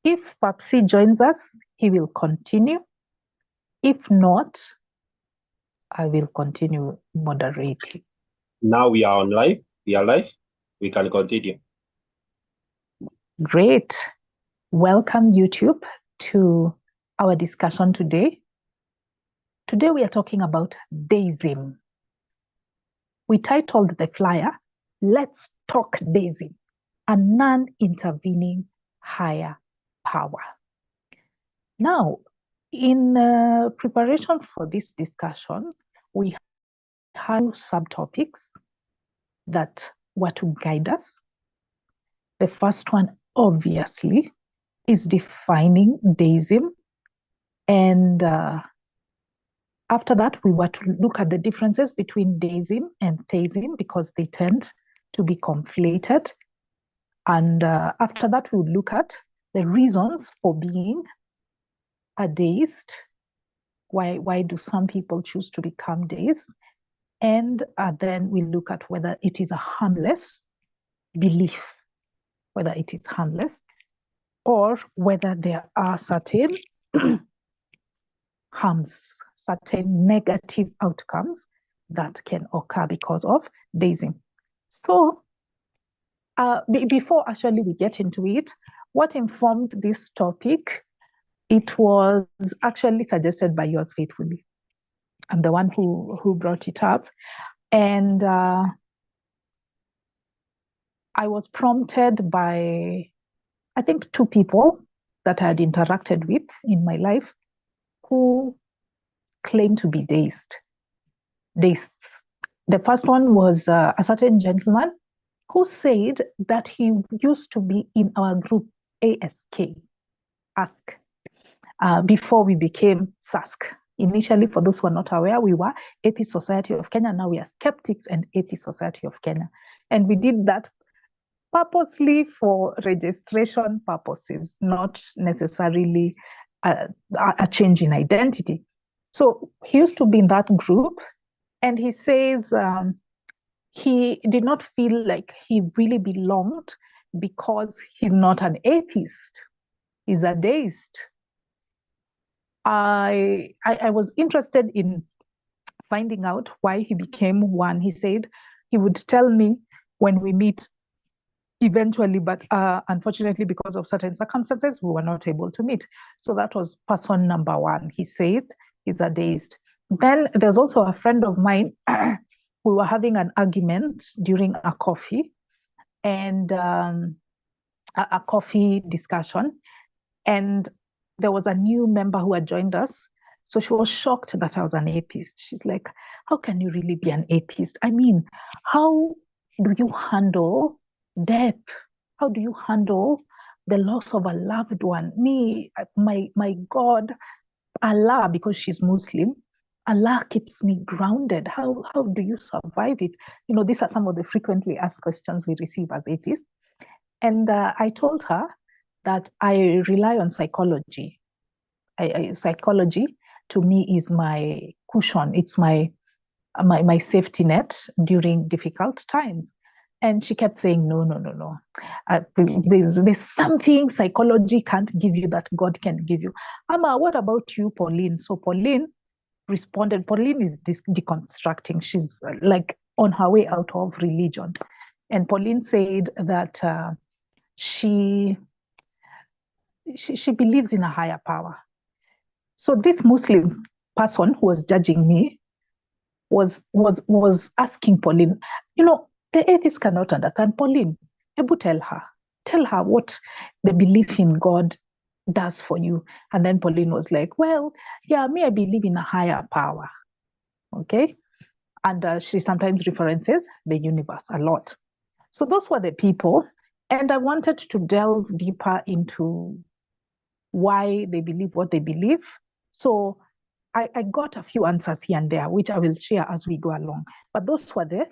If Papsi joins us, he will continue. If not, I will continue moderating. Now we are on live. We are live. We can continue. Great. Welcome, YouTube, to our discussion today. Today we are talking about Deism. We titled the flyer, Let's Talk Deism, a non-intervening higher power. Now, in preparation for this discussion, we had subtopics that were to guide us. The first one, obviously, is defining Deism. And after that, we were to look at the differences between Deism and Theism because they tend to be conflated. And after that, we would look at the reasons for being a deist. Why do some people choose to become deists? And then we look at whether it is a harmless belief, whether it is harmless, or whether there are certain harms, certain negative outcomes that can occur because of deism. So before actually we get into it, what informed this topic? It was actually suggested by yours faithfully. I'm the one who brought it up. And I was prompted by, I think, two people that I had interacted with in my life who claim to be deists. The first one was a certain gentleman who said that he used to be in our group ASK, before we became SAS-K. Initially, for those who are not aware, we were Atheist Society of Kenya. Now we are Skeptics and Atheist Society of Kenya. And we did that purposely for registration purposes, not necessarily a change in identity. So he used to be in that group, and he says he did not feel like he really belonged because he's not an atheist, he's a deist. I was interested in finding out why he became one. He said he would tell me when we meet eventually, but unfortunately, because of certain circumstances, we were not able to meet. So that was person number one. He said he's a deist. Then there's also a friend of mine. We were having an argument during a coffee and a coffee discussion. And there was a new member who had joined us. So she was shocked that I was an atheist. She's like, how can you really be an atheist? I mean, how do you handle death? How do you handle the loss of a loved one? Me, my God, Allah, because she's Muslim, Allah keeps me grounded. How do you survive it? You know, these are some of the frequently asked questions we receive as atheists. And I told her that I rely on psychology. Psychology to me is my cushion. It's my safety net during difficult times. And she kept saying, no. There's something psychology can't give you that God can give you. Amma, what about you, Pauline? So Pauline responded. Pauline is deconstructing. She's like on her way out of religion. And Pauline said that she believes in a higher power. So this Muslim person who was judging me was asking Pauline, you know, the atheists cannot understand. Pauline, Ebu, tell her what the belief in God does for you. And then Pauline was like, well, yeah, me, I believe in a higher power. Okay. And she sometimes references the universe a lot. So those were the people. And I wanted to delve deeper into why they believe what they believe. So I got a few answers here and there, which I will share as we go along. But those were the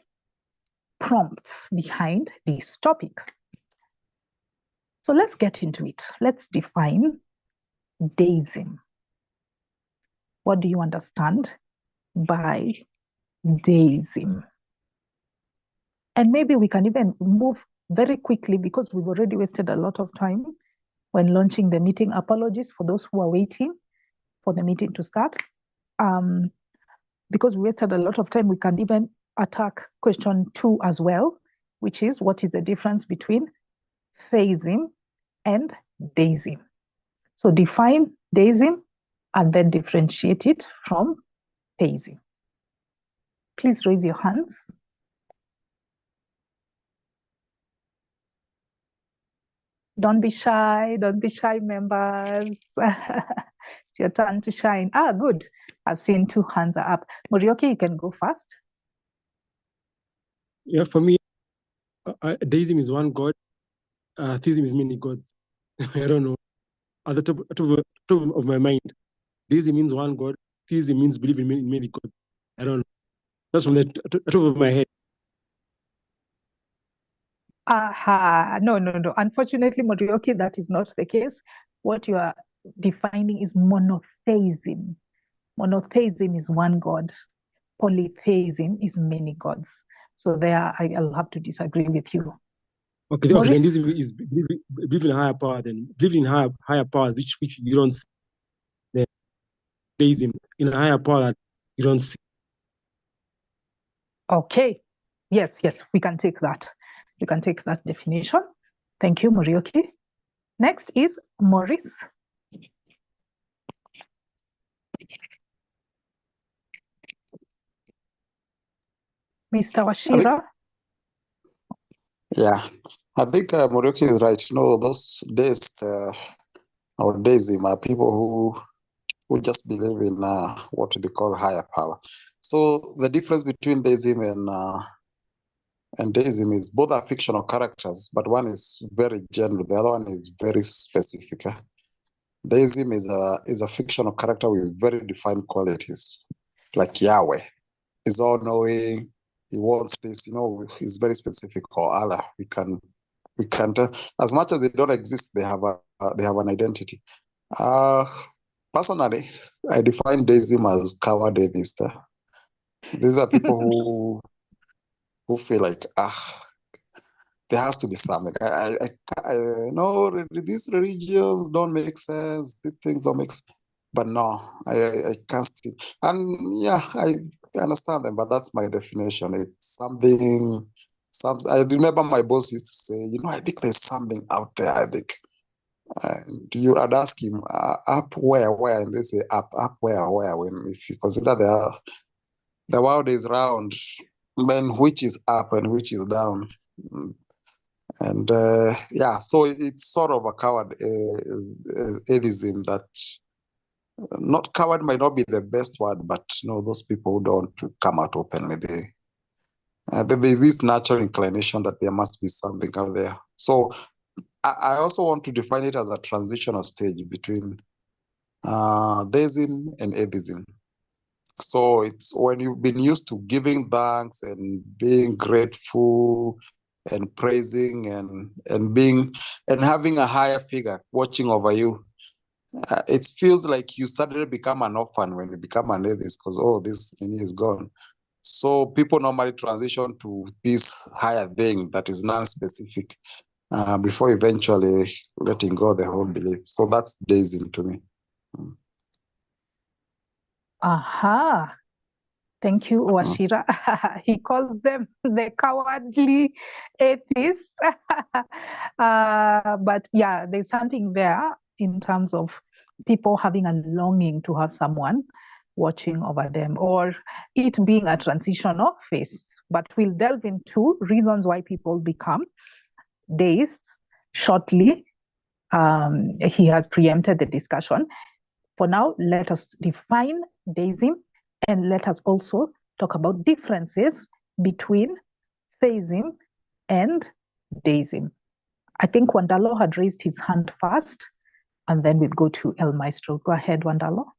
prompts behind this topic. So let's get into it. Let's define deism. What do you understand by deism? And maybe we can even move very quickly because we've already wasted a lot of time when launching the meeting. Apologies for those who are waiting for the meeting to start. Because we wasted a lot of time, we can even attack question 2 as well, which is what is the difference between theism and deism? So define deism and then differentiate it from theism. Please raise your hands. Don't be shy, members. It's your turn to shine. Good. I've seen 2 hands are up. Morioki, you can go first. Yeah, for me, deism is one God, theism is many gods. I don't know. At the top of my mind, deism means one God, theism means believing in many gods. I don't know. That's from the top of my head. No. Unfortunately, Morioki, that is not the case. What you are defining is monotheism. Monotheism is one God. Polytheism is many gods. So there, I'll have to disagree with you. Okay, then this is believing in higher power. Then believing in higher power, which you don't see. Then deism in a higher power that you don't see. Okay. Yes, we can take that. You can take that definition. Thank you, Morioki. Next is Maurice. Mr. Washira. I think Morioki is right. Those deists or deism are people who just believe in what they call higher power. So the difference between deism and deism is both are fictional characters, but one is very general, the other one is very specific. Deism is a fictional character with very defined qualities, like Yahweh. He's all-knowing. He wants this, he's very specific. Or Allah, we can tell. As much as they don't exist, they have an identity. Personally, I define deism as coward atheist. These are people who feel like there has to be something. I no, these religions don't make sense. These things don't make sense. But no, I can't see. And yeah, I understand them, but that's my definition. It's something. I remember my boss used to say, I think there's something out there. I think. I'd ask him, up where? And they say, up where? When if you consider the world is round, then which is up and which is down? And so it's sort of a coward atheism that. Not coward might not be the best word, but those people who don't come out openly, there's this natural inclination that there must be something out there. So I also want to define it as a transitional stage between deism and atheism. So it's when you've been used to giving thanks and being grateful and praising and having a higher figure watching over you. It feels like you suddenly become an orphan when you become an atheist because, this is gone. So people normally transition to this higher thing that is non-specific before eventually letting go the whole belief. So that's deism to me. Thank you, Washira. He calls them the cowardly atheists. But yeah, there's something there in terms of people having a longing to have someone watching over them, or it being a transitional phase. But we'll delve into reasons why people become deists shortly. He has preempted the discussion. For now, let us define deism, and let us also talk about differences between theism and deism. I think Wandalo had raised his hand first, and then we'll go to El Maestro. Go ahead, Wandalo.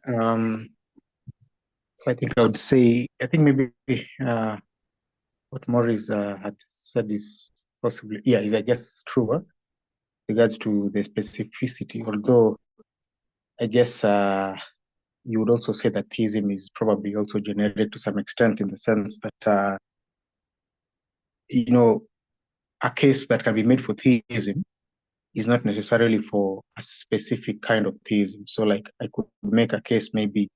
So I think I would say, maybe what Maurice had said is possibly, is I guess true regards to the specificity, although I guess you would also say that theism is probably also generated to some extent in the sense that, a case that can be made for theism is not necessarily for a specific kind of theism. So like I could make a case maybe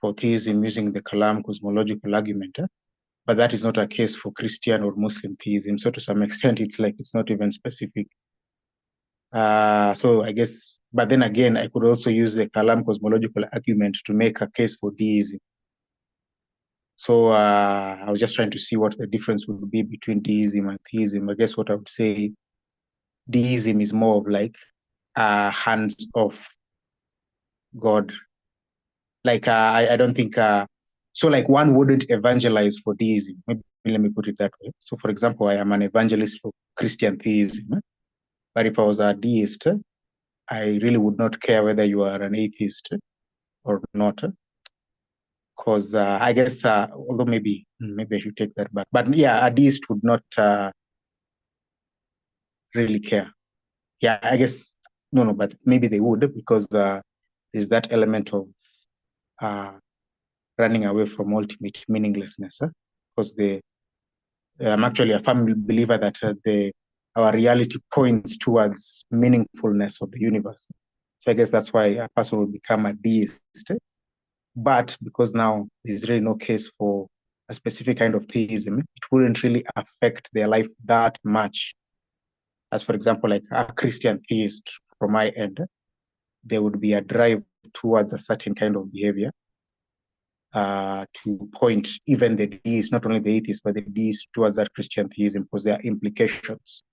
for theism using the Kalam cosmological argument, but that is not a case for Christian or Muslim theism. So to some extent, it's like it's not even specific. So I guess, but then again, I could also use the Kalam cosmological argument to make a case for deism. So I was just trying to see what the difference would be between deism and theism. I guess what I would say, deism is more of like hands off God. Like I don't think so. Like one wouldn't evangelize for deism. Maybe let me put it that way. So, for example, I am an evangelist for Christian theism, but if I was a deist, I really would not care whether you are an atheist or not, because I guess although maybe I should take that back. But yeah, a deist would not really care. Yeah, I guess no, but maybe they would, because there's that element of running away from ultimate meaninglessness, because I'm actually a firm believer that our reality points towards meaningfulness of the universe. So I guess that's why a person will become a deist. But because now there's really no case for a specific kind of theism, it wouldn't really affect their life that much. As for example, like a Christian theist from my end, there would be a drive towards a certain kind of behavior to point even the deists, not only the atheists, but the deists towards that Christian theism, because there are implications.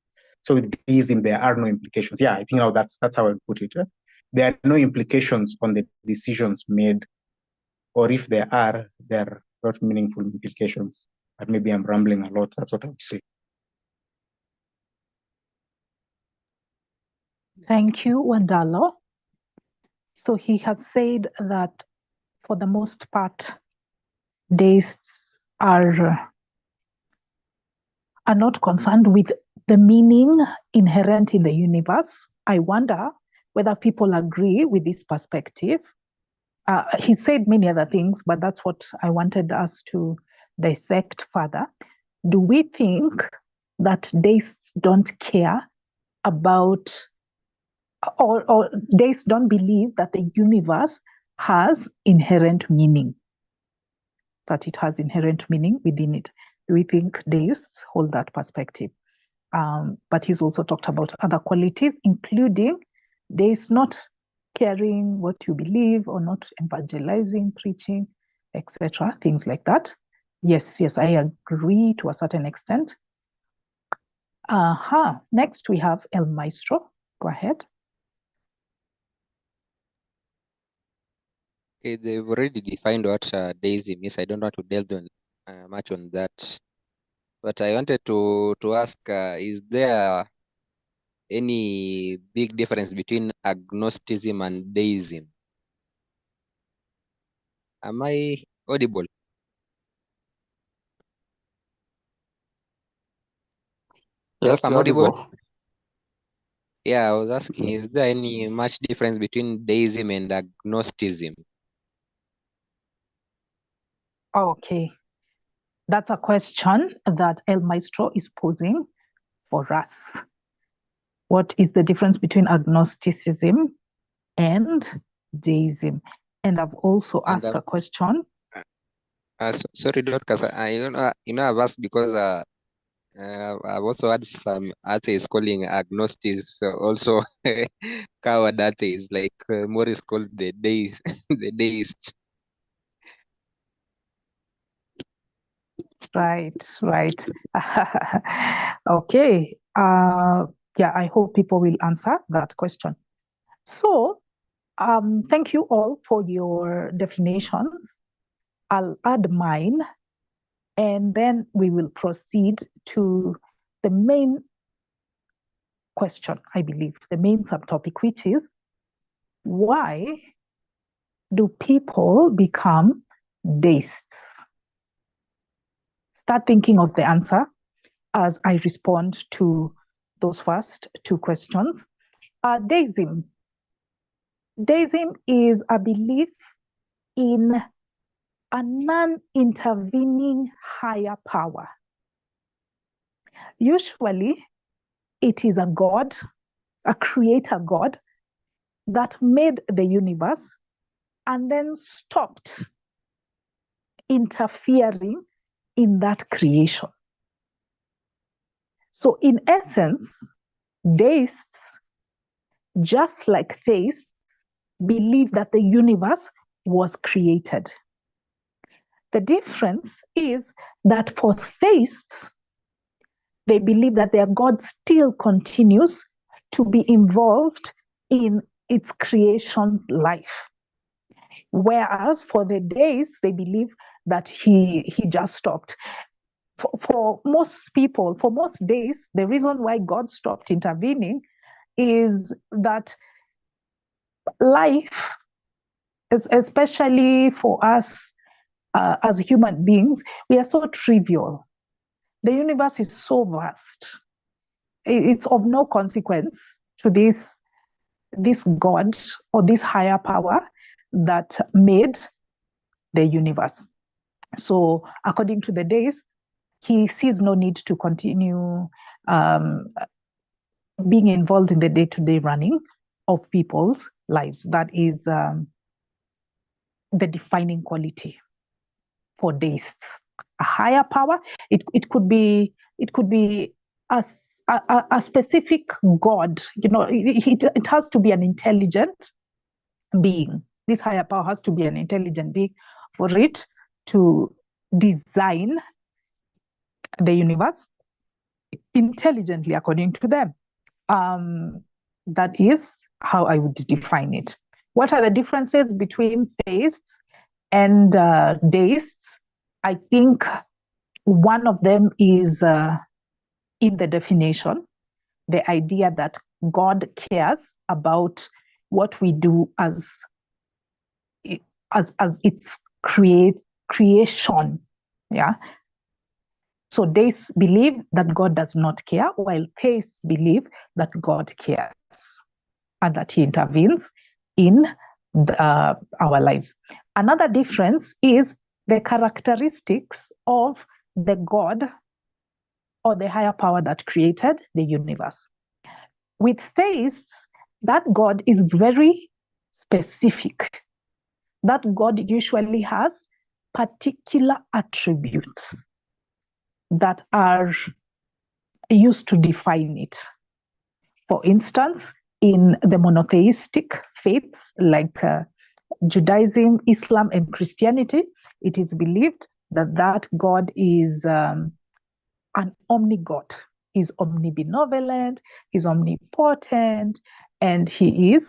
So with deism, there are no implications. Yeah, I think now that's how I put it. There are no implications on the decisions made, or if there are not meaningful implications. But maybe I'm rambling a lot. That's what I would say. Thank you, Wandalo. So he has said that for the most part, deists are not concerned with the meaning inherent in the universe. I wonder whether people agree with this perspective. He said many other things, but that's what I wanted us to dissect further. Do we think that deists don't care about, or deists don't believe that the universe has inherent meaning, that it has inherent meaning within it? Do we think deists hold that perspective? But he's also talked about other qualities, including deists not caring what you believe or not evangelizing, preaching, etc., things like that. Yes, I agree to a certain extent. Next we have El Maestro. Go ahead. Okay, they've already defined what deism is. I don't want to delve on, much on that. But I wanted to ask, is there any big difference between agnosticism and deism? Am I audible? Yes, I'm you're audible. audible. Yeah, I was asking, is there any much difference between deism and agnosticism? Okay, that's a question that El Maestro is posing for us. What is the difference between agnosticism and deism? And I've also And asked a question. sorry, Dorcas, I've asked because I've also had some atheists calling agnostics also coward atheists, like Morris called the the deists. Right. Okay. Yeah, I hope people will answer that question. So, thank you all for your definitions. I'll add mine, and then we will proceed to the main question, I believe, the main subtopic, which is why do people become deists? Start thinking of the answer as I respond to those first two questions. Deism. Deism is a belief in a non-intervening higher power. Usually, it is a god a creator God that made the universe and then stopped interfering in that creation. So in essence, deists, just like theists, believe that the universe was created. The difference is that for theists, they believe that their God still continues to be involved in its creation's life. Whereas for the deists, they believe that he just stopped. For most people, for most deists, the reason why God stopped intervening is that life, especially for us as human beings, we are so trivial. The universe is so vast. It's of no consequence to this God or this higher power that made the universe. So according to the deists, he sees no need to continue being involved in the day-to-day running of people's lives. That is the defining quality for deists. A higher power. It could be a specific God. It has to be an intelligent being. This higher power has to be an intelligent being for it to design the universe intelligently according to them. That is how I would define it. What are the differences between theists and deists? I think one of them is in the definition, the idea that God cares about what we do as its creation. Yeah. So deists believe that God does not care, while theists believe that God cares and that he intervenes in our lives. Another difference is the characteristics of the God or the higher power that created the universe. With theists, that God is very specific. That God usually has particular attributes that are used to define it. For instance, in the monotheistic faiths like Judaism, Islam, and Christianity, it is believed that God is an omnigod. He's omnibenevolent, he's omnipotent, and he is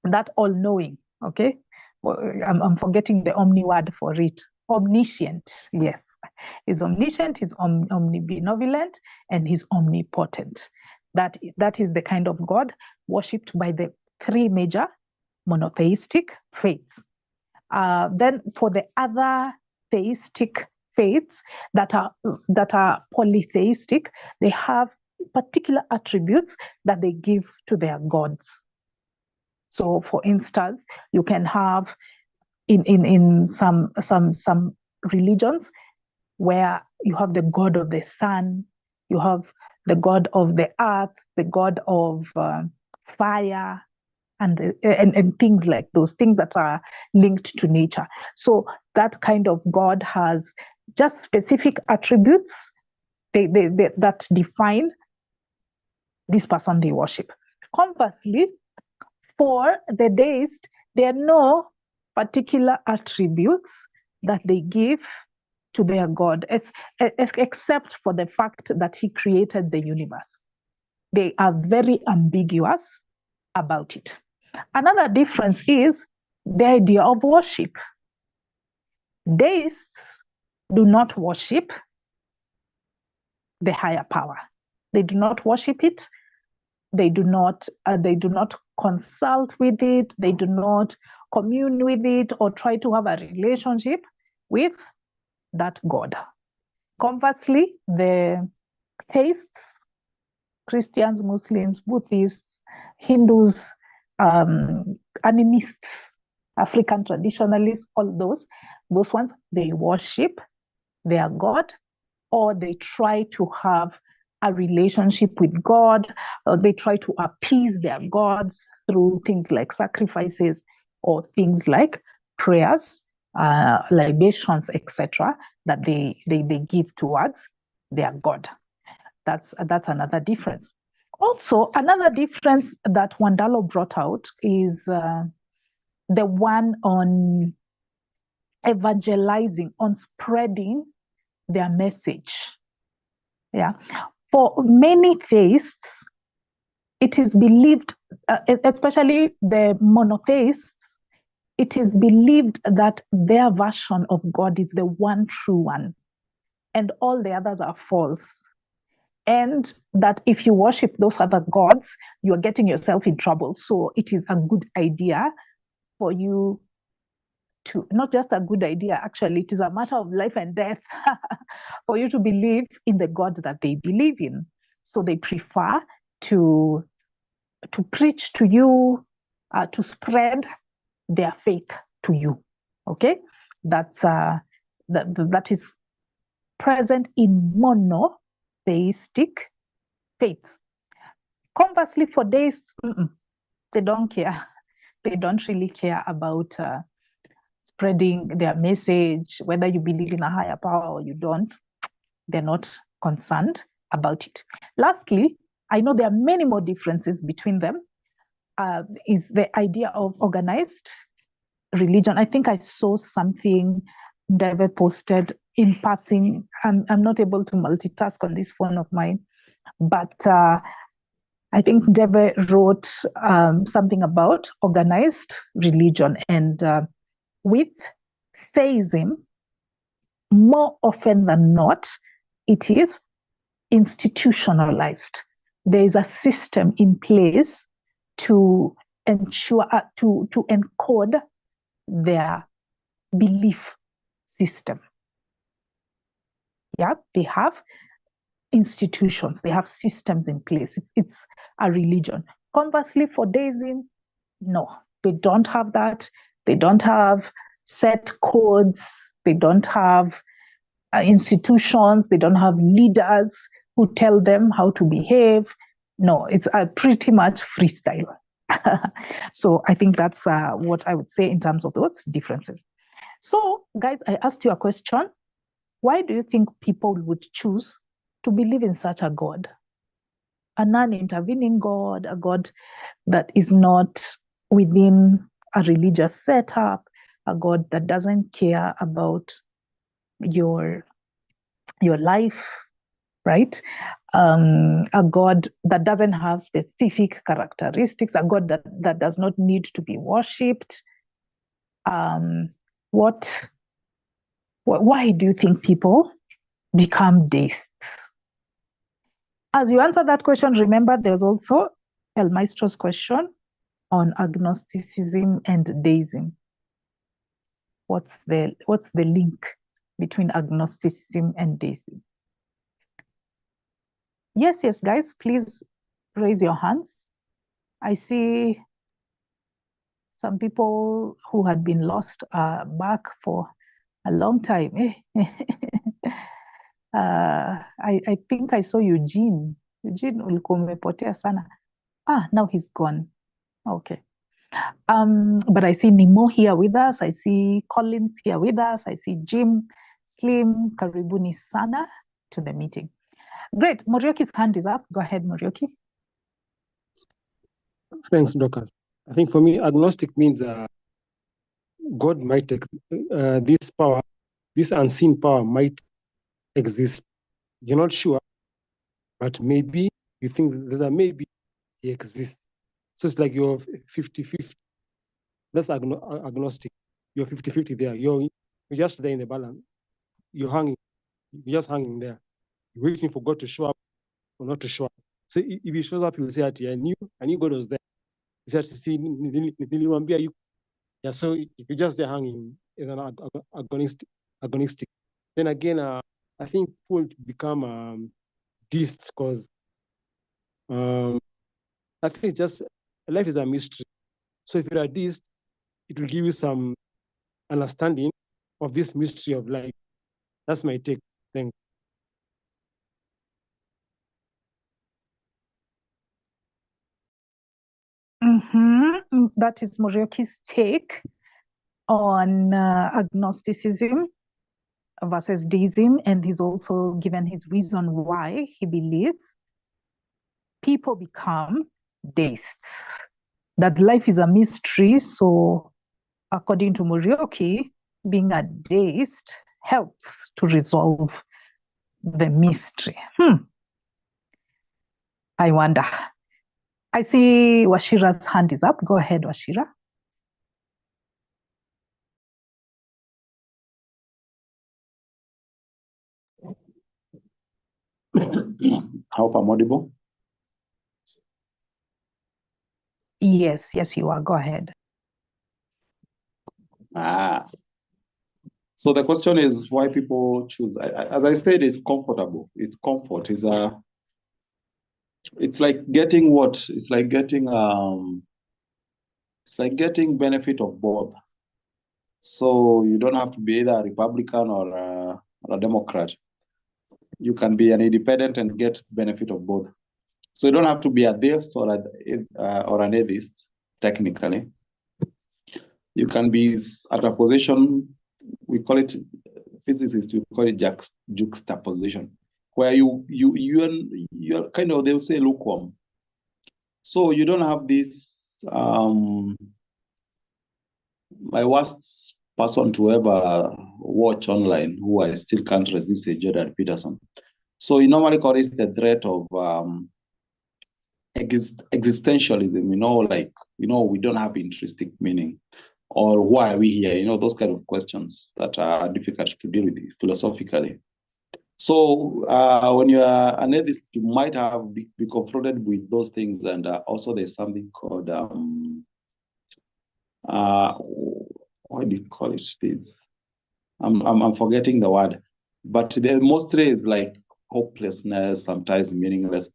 that all-knowing. Okay, well, I'm forgetting the omni word for it. Omniscient, yes. He's omniscient, he's omnibenevolent, and he's omnipotent. That is the kind of God worshipped by the three major monotheistic faiths. Then for the other theistic faiths that are polytheistic, they have particular attributes that they give to their gods. So, for instance, you can have in some religions where you have the god of the sun, you have the god of the earth, the god of fire, and things like those, things that are linked to nature. So that kind of God has just specific attributes that define this person they worship. Conversely, for the deists, there are no particular attributes that they give to their God, except for the fact that he created the universe. They are very ambiguous about it. Another difference is the idea of worship. Deists do not worship the higher power. They do not worship it. They do not consult with it. They do not commune with it or try to have a relationship with that God. Conversely, the theists, Christians, Muslims, Buddhists, Hindus, animists, African traditionalists, all those ones, they worship their God, or they try to have a relationship with God. They try to appease their gods through things like sacrifices or things like prayers, libations, etc., that they give towards their God. That's another difference. Also, another difference that Wandalo brought out is the one on evangelizing, on spreading their message. Yeah. For many theists, it is believed, especially the monotheists, it is believed that their version of God is the one true one, and all the others are false. And that if you worship those other gods, you are getting yourself in trouble. So it is a good idea for you to, not just a good idea, actually, it is a matter of life and death for you to believe in the God that they believe in. So they prefer to preach to you, to spread their faith to you. Okay, that is present in monotheistic faiths. Conversely, for deists, they don't care. They don't really care about spreading their message, whether you believe in a higher power or you don't. They're not concerned about it. Lastly, I know there are many more differences between them. Is the idea of organized religion. I think I saw something David posted in passing. I'm not able to multitask on this phone of mine, but I think David wrote something about organized religion. And with theism, more often than not, it is institutionalized. There is a system in place to ensure, to encode their belief system. Yeah, they have institutions, they have systems in place. It's a religion. Conversely, for deism, no, they don't have that. They don't have set codes. They don't have institutions. They don't have leaders who tell them how to behave. No, it's pretty much freestyle. So I think that's what I would say in terms of those differences. So, guys, I asked you a question. Why do you think people would choose to believe in such a God? A non-intervening God, a God that is not within a religious setup, a God that doesn't care about your life, right? A God that doesn't have specific characteristics, a God that does not need to be worshipped. Why do you think people become deists? As you answer that question, remember there's also El Maestro's question on agnosticism and deism. What's the link between agnosticism and deism? Yes, guys, please raise your hands. I see some people who had been lost back for a long time. I think I saw Eugene. Eugene ulikuwa umepotea sana. Now he's gone. Okay. But I see Nemo here with us. I see Collins here with us. I see Jim, Slim, karibuni sana to the meeting. Great. Morioki's hand is up. Go ahead, Morioki. Thanks, Dorcas. I think for me, agnostic means God might, this power, this unseen power might exist. You're not sure, but maybe you think there's a maybe he exists. So it's like you're 50-50. That's agnostic. You're 50-50 there. You're just there in the balance. You're just hanging there. You're waiting for God to show up or not to show up. So if he shows up, you'll say that I knew God was there. He said, see, yeah, so you're just there hanging as an agonistic. Then again, I think people become deists because I think it's just life is a mystery. So if you're a deist, it will give you some understanding of this mystery of life. That's my take. Thanks. That is Morioki's take on agnosticism versus deism, and he's also given his reason why he believes people become deists, that life is a mystery. So according to Morioki, being a deist helps to resolve the mystery. I wonder. I see Washira's hand is up. Go ahead, Washira. Hope I'm audible. Yes, you are. Go ahead. So the question is why people choose. As I said, it's comfortable. It's comfort. It's like getting what? It's like getting benefit of both. So you don't have to be either a Republican or a Democrat. You can be an independent and get benefit of both. So you don't have to be a deist or an atheist, technically. You can be at a position, we call it, physicists, we call it juxtaposition, where you're kind of, they'll say lukewarm. So you don't have this, my worst person to ever watch online, who I still can't resist, is Jordan Peterson. So you normally call it the threat of existentialism, we don't have intrinsic meaning, or why are we here? Those kind of questions that are difficult to deal with philosophically. So when you are an atheist, you might have be confronted with those things, and also there's something called what do you call it? This I'm forgetting the word, but the mostly is like hopelessness, sometimes meaningless,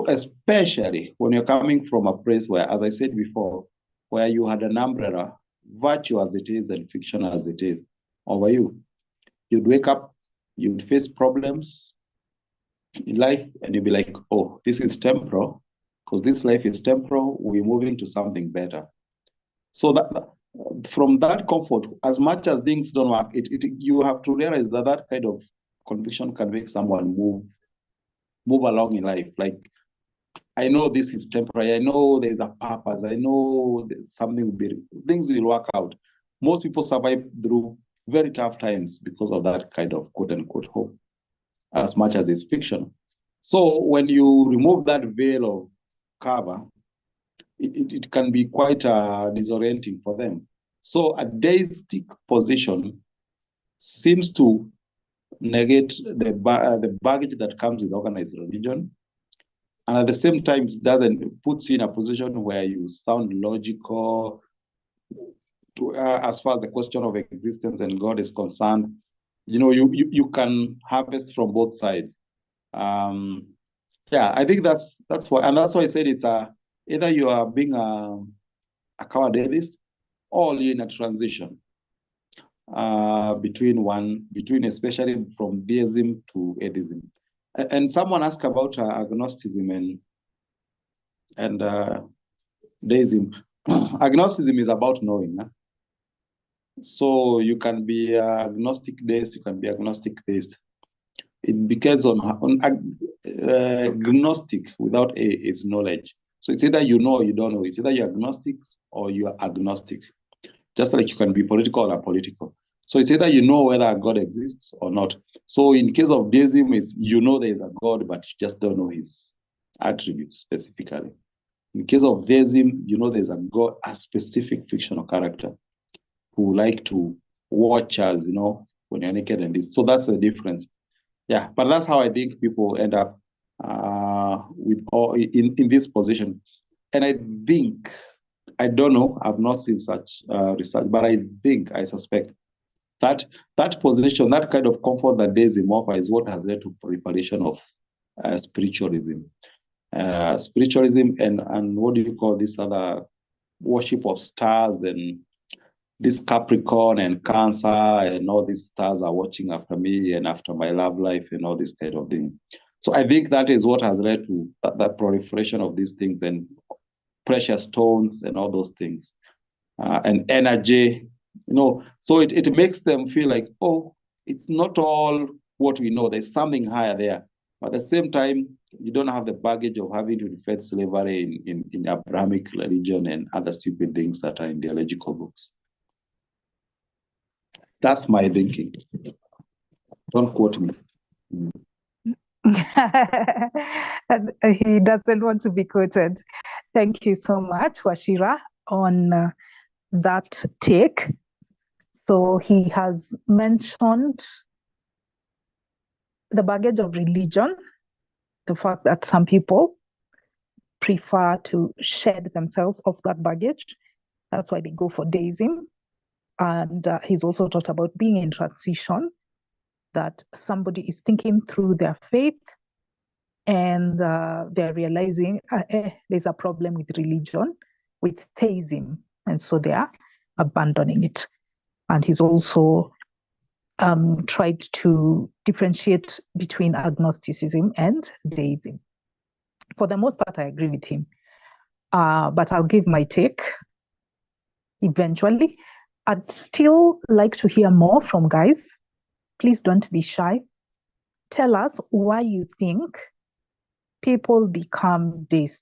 especially when you're coming from a place where, as I said before, where you had an umbrella, virtue as it is and fiction as it is, over you. You'd wake up, you'd face problems in life, and you'd be like, oh, this is temporal, because this life is temporal, we're moving to something better. So that from that comfort, as much as things don't work, you have to realize that kind of conviction can make someone move along in life. Like, I know this is temporary. I know there's a purpose. I know things will work out. Most people survive through very tough times because of that kind of quote unquote hope, as much as it's fiction. So when you remove that veil of cover, it can be quite disorienting for them. So a deistic position seems to negate the baggage that comes with organized religion, and at the same time, it doesn't put you in a position where you sound logical as far as the question of existence and God is concerned. You can harvest from both sides. Yeah, I think that's why, and that's why I said it's either you are being a coward atheist, or you're in a transition between especially from deism to atheism. And someone asked about agnosticism and deism. Agnosticism is about knowing. Huh? So you can be agnostic deist, you can be agnostic theist. It depends on agnostic without a is knowledge. So it's either you know or you don't know. It's either you're agnostic or you're agnostic. Just like you can be political or apolitical. So it's either you know whether God exists or not. So in case of deism, you know there is a God, but you just don't know his attributes specifically. In case of deism, you know there's a God, a specific fictional character who like to watch us, when you're naked and this. So that's the difference. Yeah, but that's how I think people end up in this position. And I think, I don't know, I've not seen such research, but I suspect that position, that kind of comfort that deism offers is what has led to proliferation of spiritualism. Spiritualism and what do you call this other worship of stars, and this Capricorn and Cancer and all these stars are watching after me and after my love life and all this kind of thing. So I think that is what has led to that proliferation of these things. And precious stones and all those things, and energy, so it makes them feel like, oh, it's not all what we know. There's something higher there. But at the same time, you don't have the baggage of having to defend slavery in Abrahamic religion and other stupid things that are in theological books. That's my thinking. Don't quote me. He doesn't want to be quoted. Thank you so much, Wachira, on that take. So he has mentioned the baggage of religion, the fact that some people prefer to shed themselves of that baggage. That's why they go for deism. And he's also talked about being in transition, that somebody is thinking through their faith and they're realizing there's a problem with religion, with theism. And so they are abandoning it. And he's also tried to differentiate between agnosticism and deism. For the most part, I agree with him. But I'll give my take eventually. I'd still like to hear more from guys. Please don't be shy. Tell us why you think people become deists.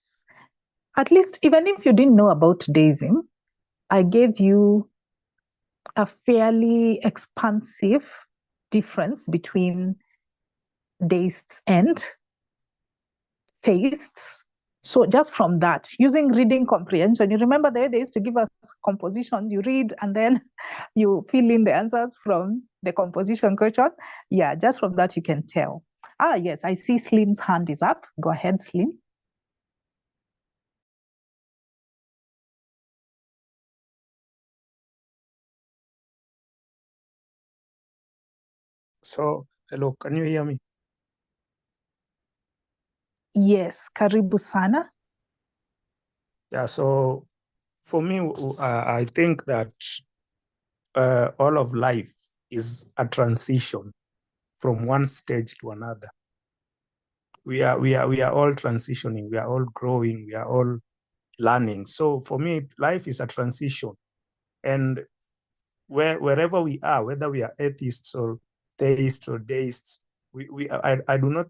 At least, even if you didn't know about deism, I gave you a fairly expansive difference between deists and theists. So just from that, using reading comprehension, you remember the way they used to give us compositions, you read and then you fill in the answers from the composition question. Yeah, just from that you can tell. Yes, I see Slim's hand is up. Go ahead, Slim. So, hello, can you hear me? Yes, karibu sana. Yeah, so for me, I think that all of life is a transition from one stage to another. We are all transitioning, we are all growing, we are all learning. So for me, life is a transition. And wherever we are, whether we are atheists or theists or deists, I do not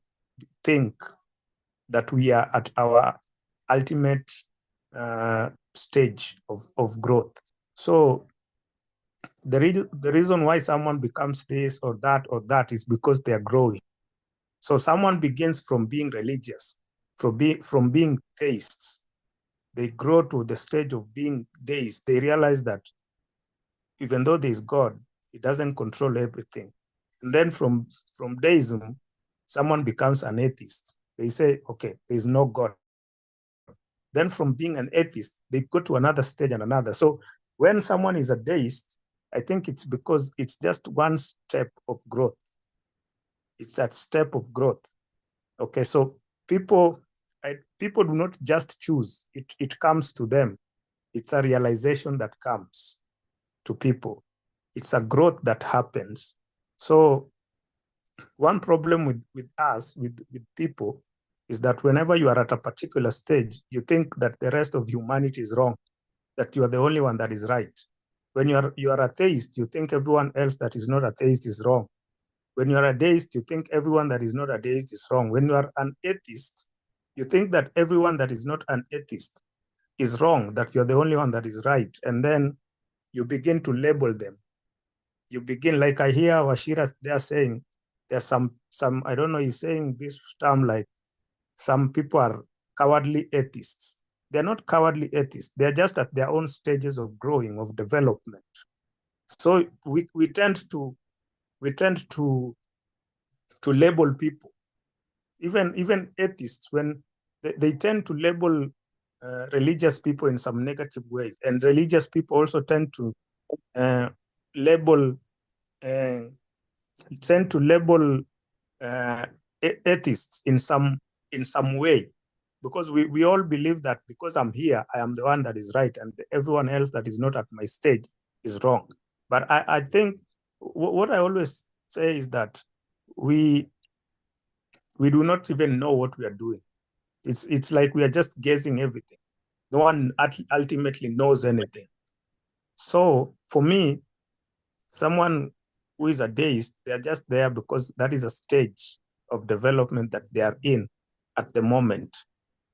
think that we are at our ultimate stage of growth. So the reason why someone becomes this or that is because they are growing. So someone begins from being religious, from being theists. They grow to the stage of being deists. They realize that even though there is God, he doesn't control everything. And then from deism, someone becomes an atheist. They say, okay, there is no God. Then from being an atheist, they go to another stage and another. So when someone is a deist, I think it's because it's just one step of growth. It's that step of growth. Okay, so people do not just choose. It comes to them. It's a realization that comes to people. It's a growth that happens. So one problem with us, with people, is that whenever you are at a particular stage, you think that the rest of humanity is wrong, that you are the only one that is right. When you are a theist, you think everyone else that is not a theist is wrong. When you are a deist, you think everyone that is not a deist is wrong. When you are an atheist, you think that everyone that is not an atheist is wrong, that you're the only one that is right. And then you begin to label them. You begin, like I hear Wachira, they are saying, there's some, I don't know, he's saying this term like some people are cowardly atheists. They're not cowardly atheists. They're just at their own stages of growing, of development. So we tend to label people, even atheists, when they tend to label religious people in some negative ways, and religious people also tend to label atheists in some way, because we all believe that because I'm here, I am the one that is right, and everyone else that is not at my stage is wrong. But I think what I always say is that we do not even know what we are doing. It's like we are just guessing everything. No one ultimately knows anything. So for me, someone who is a deist, they're just there because that is a stage of development that they are in at the moment.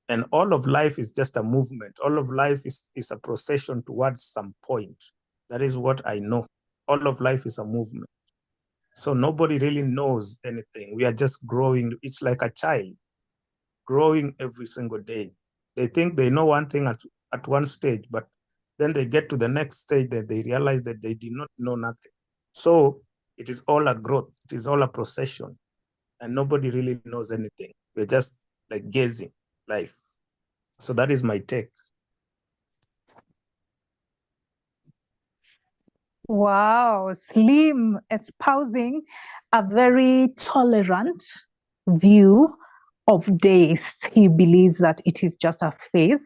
And all of life is just a movement. All of life is a procession towards some point. That is what I know. All of life is a movement. So nobody really knows anything. We are just growing. It's like a child growing every single day. They think they know one thing at one stage, but then they get to the next stage that they realize that they did not know nothing. So it is all a growth. It is all a procession. And nobody really knows anything. We're just like gazing life. So that is my take. Wow, Slim espousing a very tolerant view of deists. He believes that it is just a phase,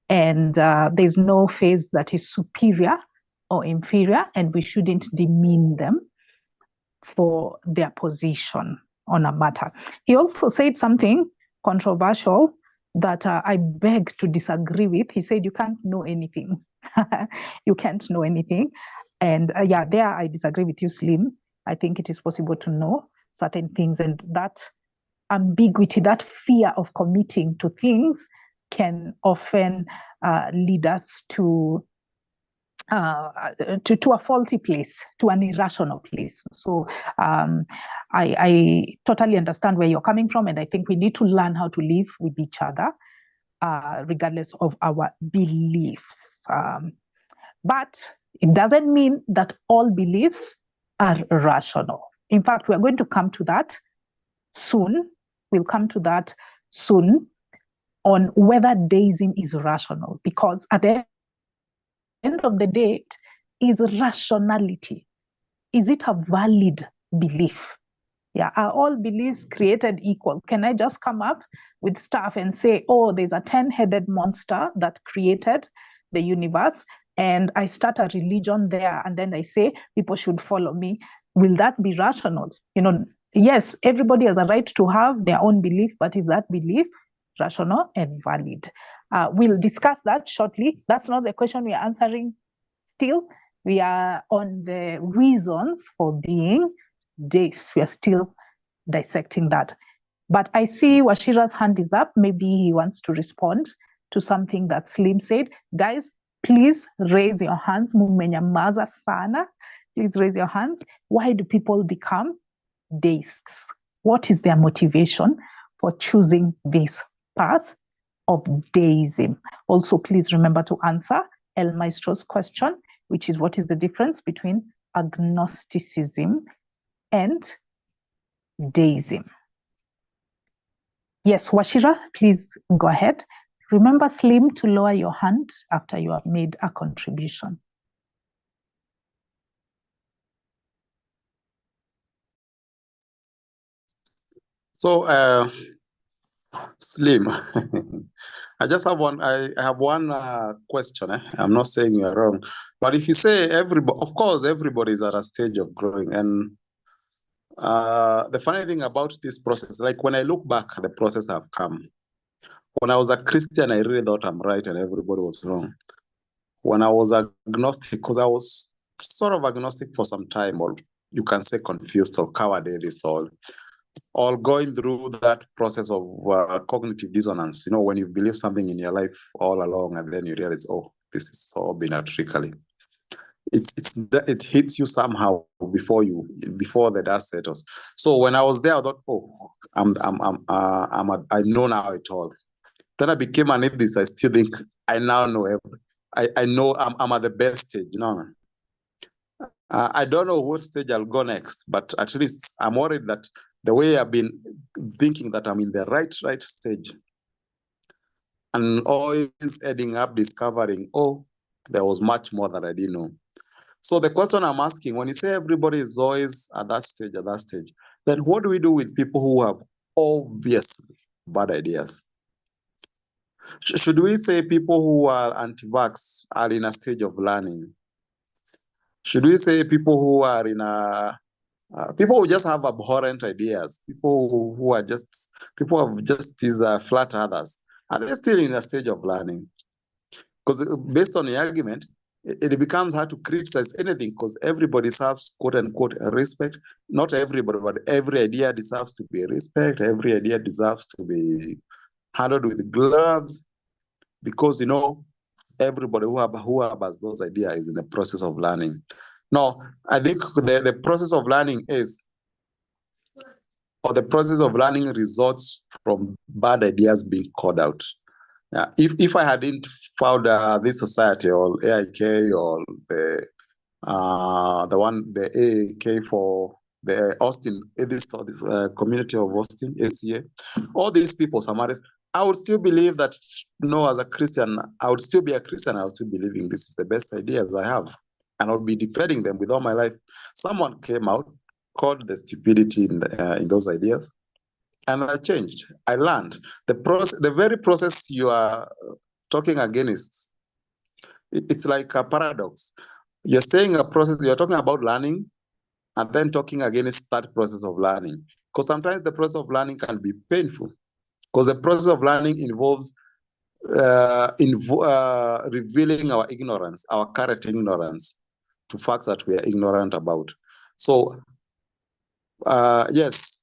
and there's no phase that is superior or inferior, and we shouldn't demean them for their position on a matter. He also said something controversial that I beg to disagree with. He said, you can't know anything. You can't know anything. And yeah, there I disagree with you, Slim. I think it is possible to know certain things, and that ambiguity, that fear of committing to things can often lead us to a faulty place, to an irrational place. So I totally understand where you're coming from, and I think we need to learn how to live with each other, regardless of our beliefs. But it doesn't mean that all beliefs are rational. In fact, we are going to come to that soon. We'll come to that soon on whether deism is rational, because at the end of the day, is rationality. Is it a valid belief? Yeah, are all beliefs created equal? Can I just come up with stuff and say, oh, there's a 10-headed monster that created the universe, and I start a religion there, and then I say people should follow me? Will that be rational? Yes, everybody has a right to have their own belief, but is that belief rational and valid? We'll discuss that shortly. That's not the question we are answering still. We are on the reasons for being deists. We are still dissecting that. But I see Washira's hand is up. Maybe he wants to respond to something that Slim said. Guys, please raise your hands. Mumenyamaza sana. Please raise your hands. Why do people become deists? What is their motivation for choosing this path of deism? Also, please remember to answer El Maestro's question, which is, what is the difference between agnosticism and deism? Yes, Washira, please go ahead. Remember, Slim, to lower your hand after you have made a contribution. So, Slim, I just have one. I have one question. I'm not saying you're wrong, but if you say everybody, of course, everybody is at a stage of growing. And the funny thing about this process, like when I look back at the process I've come, when I was a Christian, I really thought I'm right and everybody was wrong. When I was agnostic, because I was sort of agnostic for some time, or you can say confused or cowardice, all going through that process of cognitive dissonance. When you believe something in your life all along, and then you realize, oh, this is all been a trickery. It hits you somehow before the dust settles. So when I was there, I thought, oh, I know now it all. Then I became an atheist. I still think I now know I know I'm at the best stage. I don't know what stage I'll go next, but at least I'm worried that the way I've been thinking that I'm in the right stage, and always ending up discovering, oh, there was much more that I didn't know. So the question I'm asking, when you say everybody is always at that stage, then what do we do with people who have obviously bad ideas? Should we say people who are anti-vax are in a stage of learning? Should we say people who are in people who just have abhorrent ideas, people who have just these flat earthers, are they still in a stage of learning? Because based on the argument, it becomes hard to criticize anything because everybody deserves, quote unquote, respect. Not everybody, but every idea deserves to be respect. Every idea deserves to be handled with gloves because, you know, everybody who has those ideas is in the process of learning. Now, I think the process of learning the process of learning results from bad ideas being called out. Yeah, if I hadn't found this society or AIK or the AAK for the Austin, this community of Austin, ACA, all these people, some others, I would still believe that, you know, as a Christian, I would still be a Christian. I would still believing this is the best ideas I have, and I'll be defending them with all my life. Someone came out, called the stupidity in those ideas, and I changed. I learned the very process you are talking against. It's like a paradox. You're saying a process, you're talking about learning, and then talking against that process of learning. Because sometimes the process of learning can be painful. Because the process of learning involves revealing our ignorance, our current ignorance, to facts that we are ignorant about. So yes,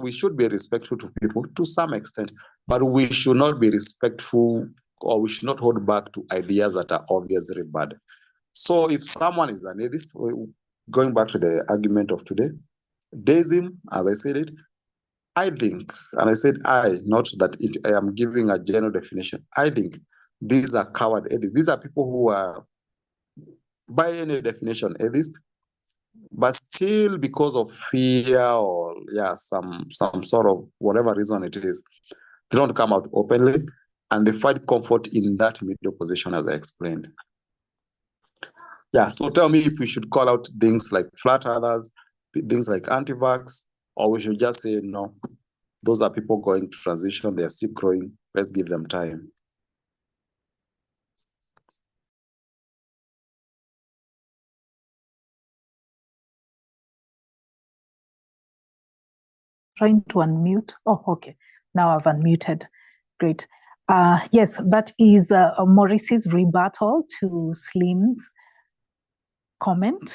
we should be respectful to people to some extent, but we should not be respectful, or we should not hold back to ideas that are obviously bad. So if someone is an atheist, going back to the argument of today, Deism, as I said it, I think, and I said not that I am giving a general definition, I think these are coward atheists. These are people who are, by any definition, atheists, but still because of fear or some sort of whatever reason it is, they don't come out openly, and they find comfort in that middle position, as I explained. Yeah, so tell me if we should call out things like flat earthers, things like anti-vax, or we should just say, no, those are people going to transition, they're still growing, let's give them time. Trying to unmute. Oh, okay. Now I've unmuted. Great. Yes, that is Maurice's rebuttal to Slim's comment.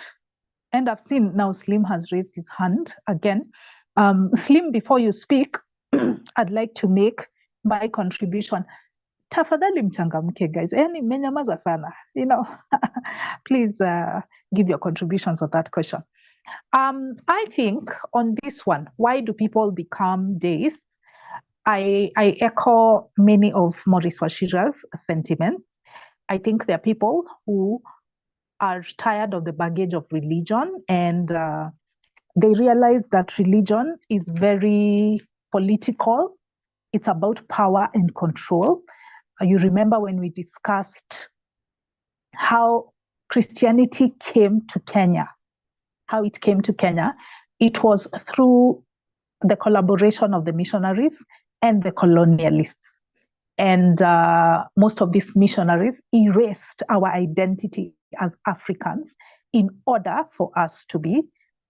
And I've seen now Slim has raised his hand again. Slim, before you speak, I'd like to make my contribution. Tafadhali mchangamke, guys. Yani mmenyamaza sana. You know, please give your contributions on that question. I think on this one, why do people become deists? I echo many of Maurice Washira's sentiments. I think there are people who are tired of the baggage of religion, and they realize that religion is very political. It's about power and control. You remember when we discussed how Christianity came to Kenya, how it came to Kenya. It was through the collaboration of the missionaries and the colonialists. And most of these missionaries erased our identity as Africans in order for us to be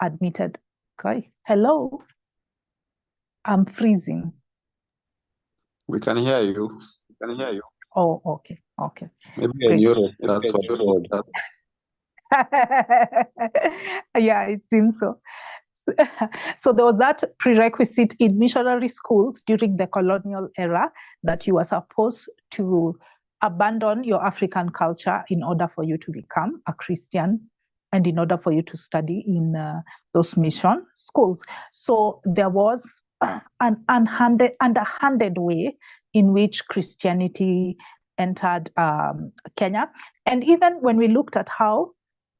admitted. Okay. Hello. I'm freezing. We can hear you. Oh, okay. Okay. Maybe in Europe, that's what Europe does. Yeah, it seems so. So there was that prerequisite in missionary schools during the colonial era that you were supposed to abandon your African culture in order for you to become a Christian and in order for you to study in those mission schools. So there was an underhanded way in which Christianity entered Kenya. And even when we looked at how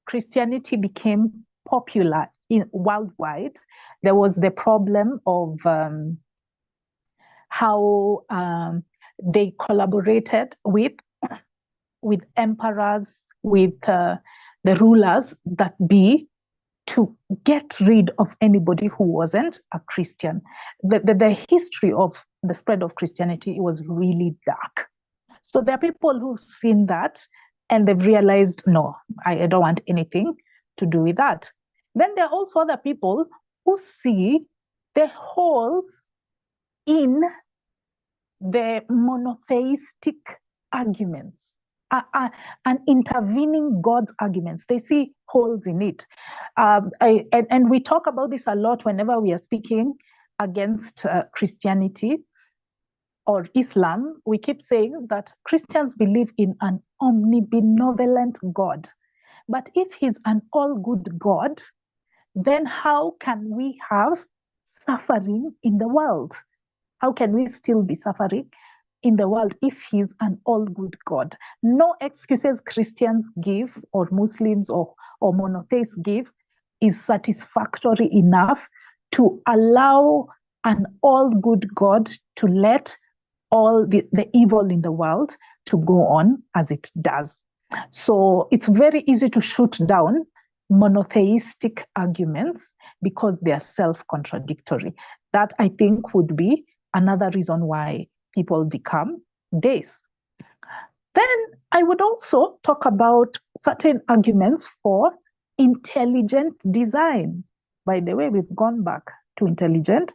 Christianity became popular worldwide, there was the problem of how they collaborated with emperors, with the rulers that be, to get rid of anybody who wasn't a Christian. The history of the spread of Christianity was really dark. So there are people who've seen that and they've realized, no, I don't want anything to do with that. Then there are also other people who see the holes in the monotheistic arguments. and intervening God's arguments. They see holes in it. And we talk about this a lot whenever we are speaking against Christianity or Islam. We keep saying that Christians believe in an omnibenevolent God. But if he's an all-good God, then how can we have suffering in the world? How can we still be suffering in the world if he's an all-good God? No excuses Christians give, or Muslims or monotheists give, is satisfactory enough to allow an all-good God to let all the evil in the world to go on as it does. So it's very easy to shoot down monotheistic arguments because they are self-contradictory. That, I think, would be another reason why people become deists. Then I would also talk about certain arguments for intelligent design. By the way, we've gone back to intelligent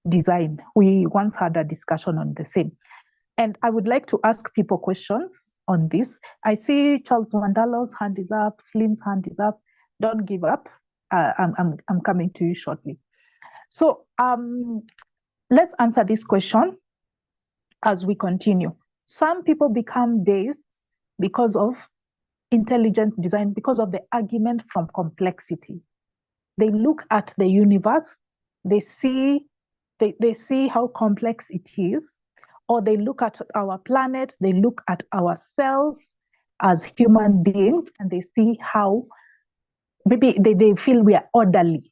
design. We once had a discussion on the same. And I would like to ask people questions on this. I see Charles Wandalo's hand is up, Slim's hand is up. Don't give up. I'm coming to you shortly. So let's answer this question as we continue. Some people become deists because of intelligent design, because of the argument from complexity. They look at the universe, they see how complex it is, or they look at our planet, they look at ourselves as human beings, and they see how maybe they feel we are orderly.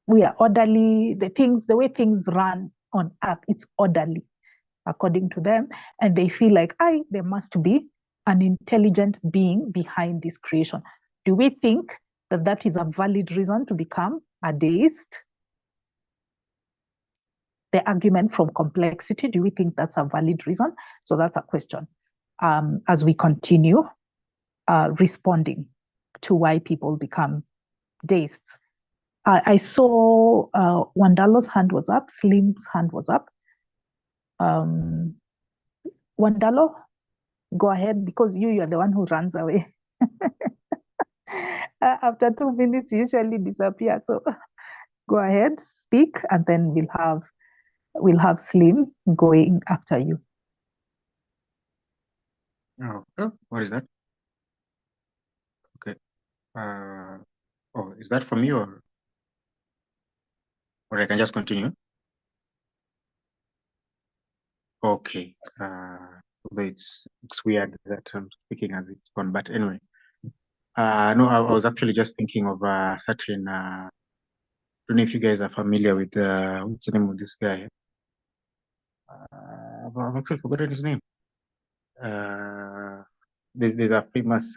We are orderly. The way things run on Earth, it's orderly, according to them. And they feel like, there must be an intelligent being behind this creation. Do we think that that is a valid reason to become a deist? The argument from complexity, do we think that's a valid reason? So that's a question as we continue responding to why people become deists. I saw Wandalo's hand was up, Slim's hand was up. Wandalo, go ahead, because you are the one who runs away. After 2 minutes, you usually disappear. So go ahead, speak, and then we'll have Slim going after you. Oh, what is that? Okay. Oh, is that for me or I can just continue? Okay. Although it's weird that I'm speaking as it's gone, but anyway. No, I was actually just thinking of a certain. I don't know if you guys are familiar with what's the name of this guy? I've actually forgotten his name. There's a famous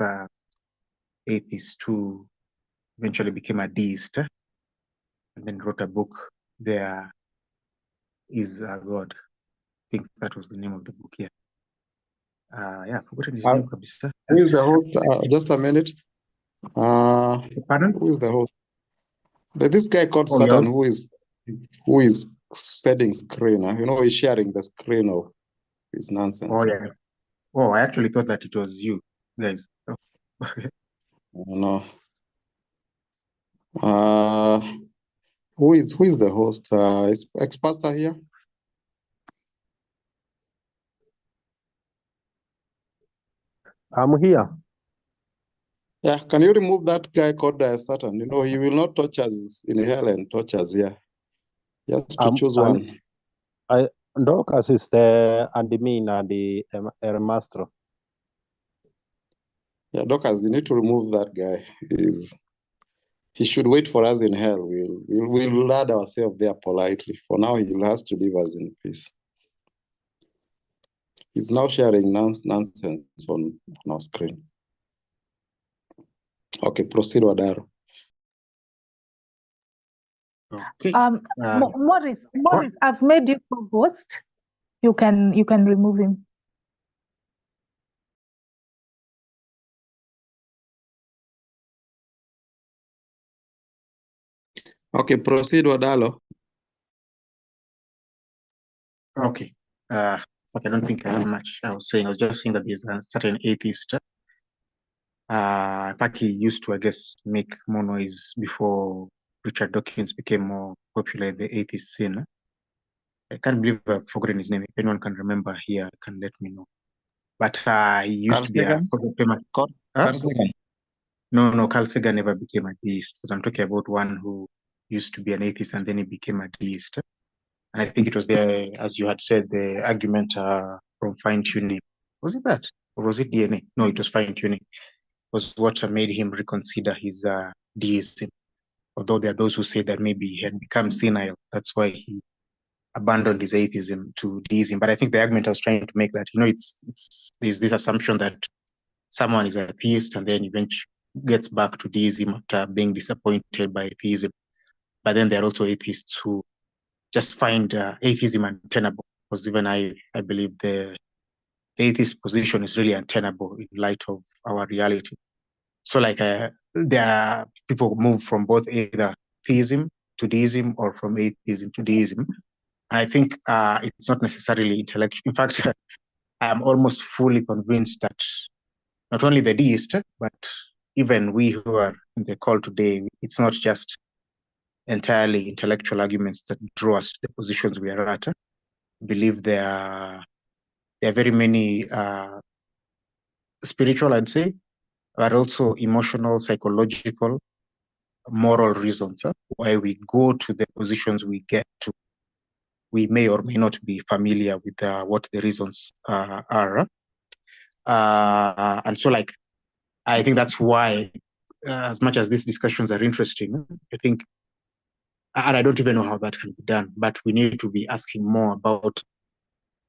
atheist who eventually became a deist and then wrote a book. There is a God. I think that was the name of the book. Yeah. I've forgotten his name. Who is the host? Just a minute. Pardon? Who is the host? This guy called Oh, Satan, yes. who is setting screen. He's sharing the screen of his nonsense. Oh, yeah. Oh, I actually thought that it was you guys. Oh. No. Who is the host? Is ex-pastor here? I'm here. Yeah, can you remove that guy called Satan? He will not touch us in hell and touch us here. You have to choose one. Dorcas is the admin and the master. Yeah, Dorcas, you need to remove that guy. He should wait for us in hell. We'll land ourselves there politely. For now, he has to leave us in peace. He's now sharing nonsense on our screen. Okay, proceed, Wadaro. Okay. Morris, I've made you co-host. You can remove him. Okay, proceed, Wadalo. Okay. but I don't think I have much I was saying. I was just saying that there's a certain atheist. In fact, he used to, I guess, make more noise before Richard Dawkins became more popular in the atheist scene. I can't believe I've forgotten his name. If anyone can remember here, can let me know. But he used Carl to be a Sagan? famous. Carl Sagan. No, Carl Sagan never became a deist. Because I'm talking about one who used to be an atheist and then he became a deist. And I think it was there, as you had said, the argument from fine tuning. Was it that? Or was it DNA? No, it was fine tuning. Was what made him reconsider his deism. Although there are those who say that maybe he had become senile. That's why he abandoned his atheism to deism. But I think the argument I was trying to make that, it's there's this assumption that someone is a theist and then eventually gets back to deism after being disappointed by atheism. But then there are also atheists who just find atheism untenable, because even I believe the atheist position is really untenable in light of our reality. So like there are people who move from both either theism to deism or from atheism to deism. I think it's not necessarily intellectual. In fact, I'm almost fully convinced that not only the deist, but even we who are in the call today, it's not just entirely intellectual arguments that draw us to the positions we are at. I believe there are very many spiritual, I'd say, but also emotional, psychological, moral reasons why we go to the positions we get to. We may or may not be familiar with what the reasons are. And so, like, I think that's why, as much as these discussions are interesting, I think, and I don't even know how that can be done, but we need to be asking more about,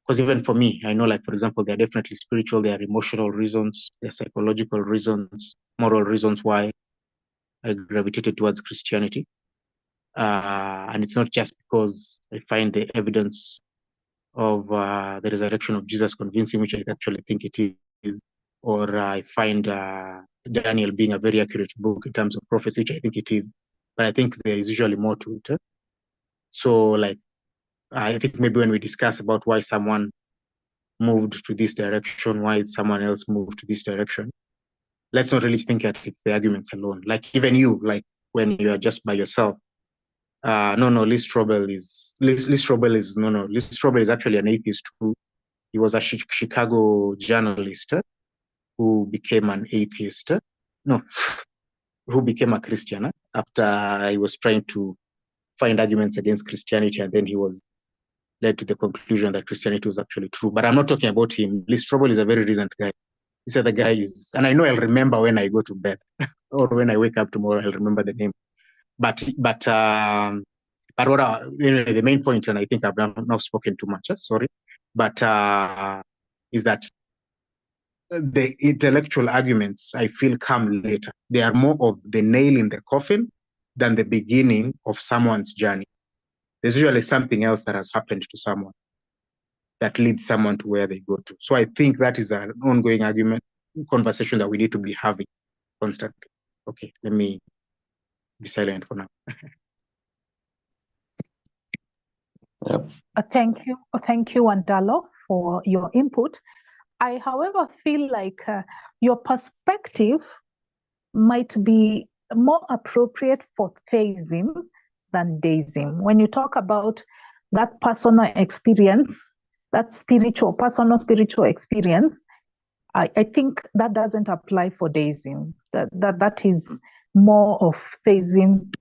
because even for me, I know, like, for example, there are definitely spiritual, there are emotional reasons, there are psychological reasons, moral reasons why I gravitated towards Christianity. And it's not just because I find the evidence of the resurrection of Jesus convincing, which I actually think it is, or I find Daniel being a very accurate book in terms of prophecy, which I think it is, but I think there is usually more to it. So, like, I think maybe when we discuss about why someone moved to this direction, why someone else moved to this direction, let's not really think that it's the arguments alone. Like, even you, like, when you are just by yourself, Lee Strobel is actually an atheist who, he was a Chicago journalist who became an atheist. Who became a Christian after he was trying to find arguments against Christianity, and then he was led to the conclusion that Christianity was actually true. But I'm not talking about him. Lee Strobel is a very recent guy. This other guy is, and I know I'll remember when I go to bed or when I wake up tomorrow, I'll remember the name. But what the main point, and I think I've not spoken too much, sorry, but is that the intellectual arguments, I feel, come later. They are more of the nail in the coffin than the beginning of someone's journey. There's usually something else that has happened to someone that leads someone to where they go to. So I think that is an ongoing conversation that we need to be having constantly. Okay, let me be silent for now. Yep. Thank you, Wandalo, for your input. I, however, feel like your perspective might be more appropriate for theism than deism. When you talk about that personal experience, that personal spiritual experience, I think that doesn't apply for deism. That is more of theism,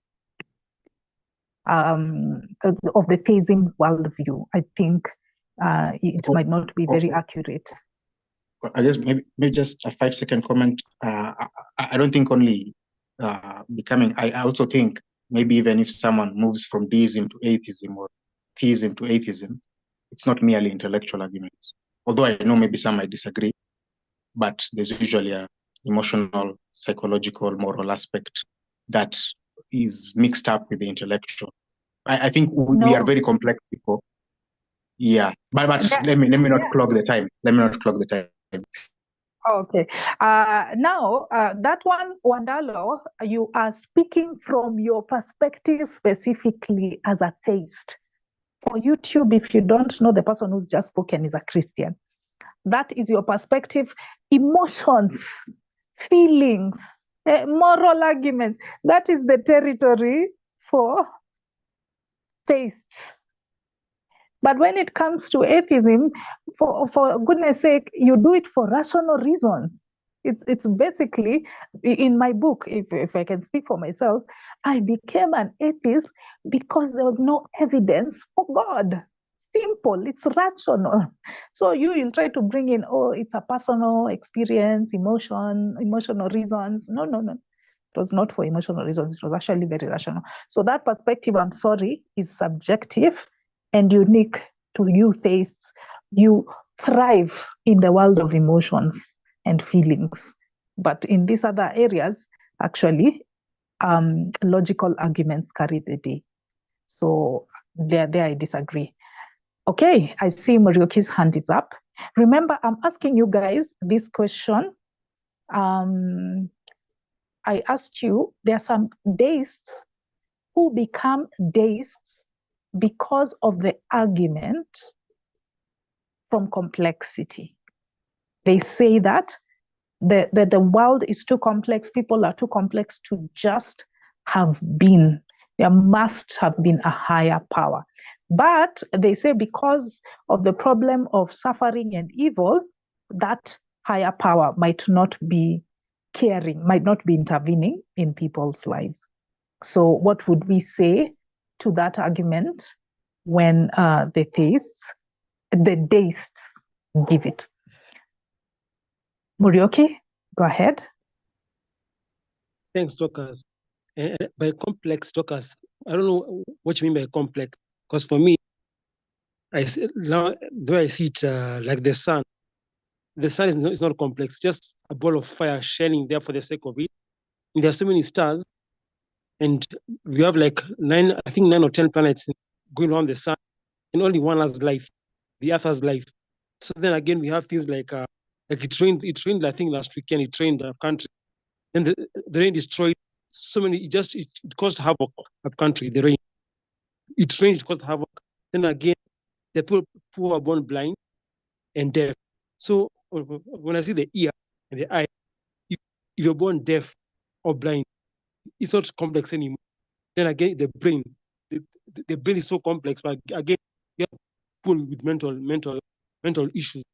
of the theism worldview. I think it might not be very accurate. I guess maybe just a 5-second comment. I don't think only becoming. I also think maybe even if someone moves from deism to atheism or theism to atheism, it's not merely intellectual arguments. Although I know maybe some might disagree, but there's usually a emotional, psychological, moral aspect that is mixed up with the intellectual. I think we are very complex people. Yeah, but let me not clog the time. Let me not clog the time. Okay. Now, that one, Wandalo, you are speaking from your perspective specifically as a theist. for YouTube, if you don't know, the person who's just spoken is a Christian. That is your perspective, emotions, feelings, moral arguments. That is the territory for faith. But when it comes to atheism, for goodness sake, you do it for rational reasons. It's basically, in my book, if I can speak for myself, I became an atheist because there was no evidence for God. Simple, it's rational. So you'll try to bring in, oh, it's a personal experience, emotional reasons. No. It was not for emotional reasons. It was actually very rational. So that perspective, I'm sorry, is subjective and unique to you theists. You thrive in the world of emotions and feelings. But in these other areas, actually, logical arguments carry the day. So there I disagree. Okay, I see Morioki's hand is up. Remember, I'm asking you guys this question. I asked you, there are some deists who become deists because of the argument from complexity. They say that the world is too complex, people are too complex to just have been. There must have been a higher power. But they say because of the problem of suffering and evil, that higher power might not be caring, might not be intervening in people's lives. So what would we say to that argument when the deists give it? Morioki, go ahead. Thanks, Dorcas. By complex, Dorcas, I don't know what you mean by complex, because for me, now the way I see it, like the sun is not complex, just a ball of fire shining there for the sake of it. And there are so many stars, and we have like 9 or 10 planets going around the sun, and only one has life. The Earth has life. So then again, we have things like it rained. I think last weekend it rained a country, and the rain destroyed so many. It caused havoc of country. The rain, it rained, it caused havoc. Then again, the people who are born blind and deaf. So when I see the ear and the eye, if you're born deaf or blind, it's not complex anymore. Then again, the brain, the brain is so complex, but again, you have people with mental issues.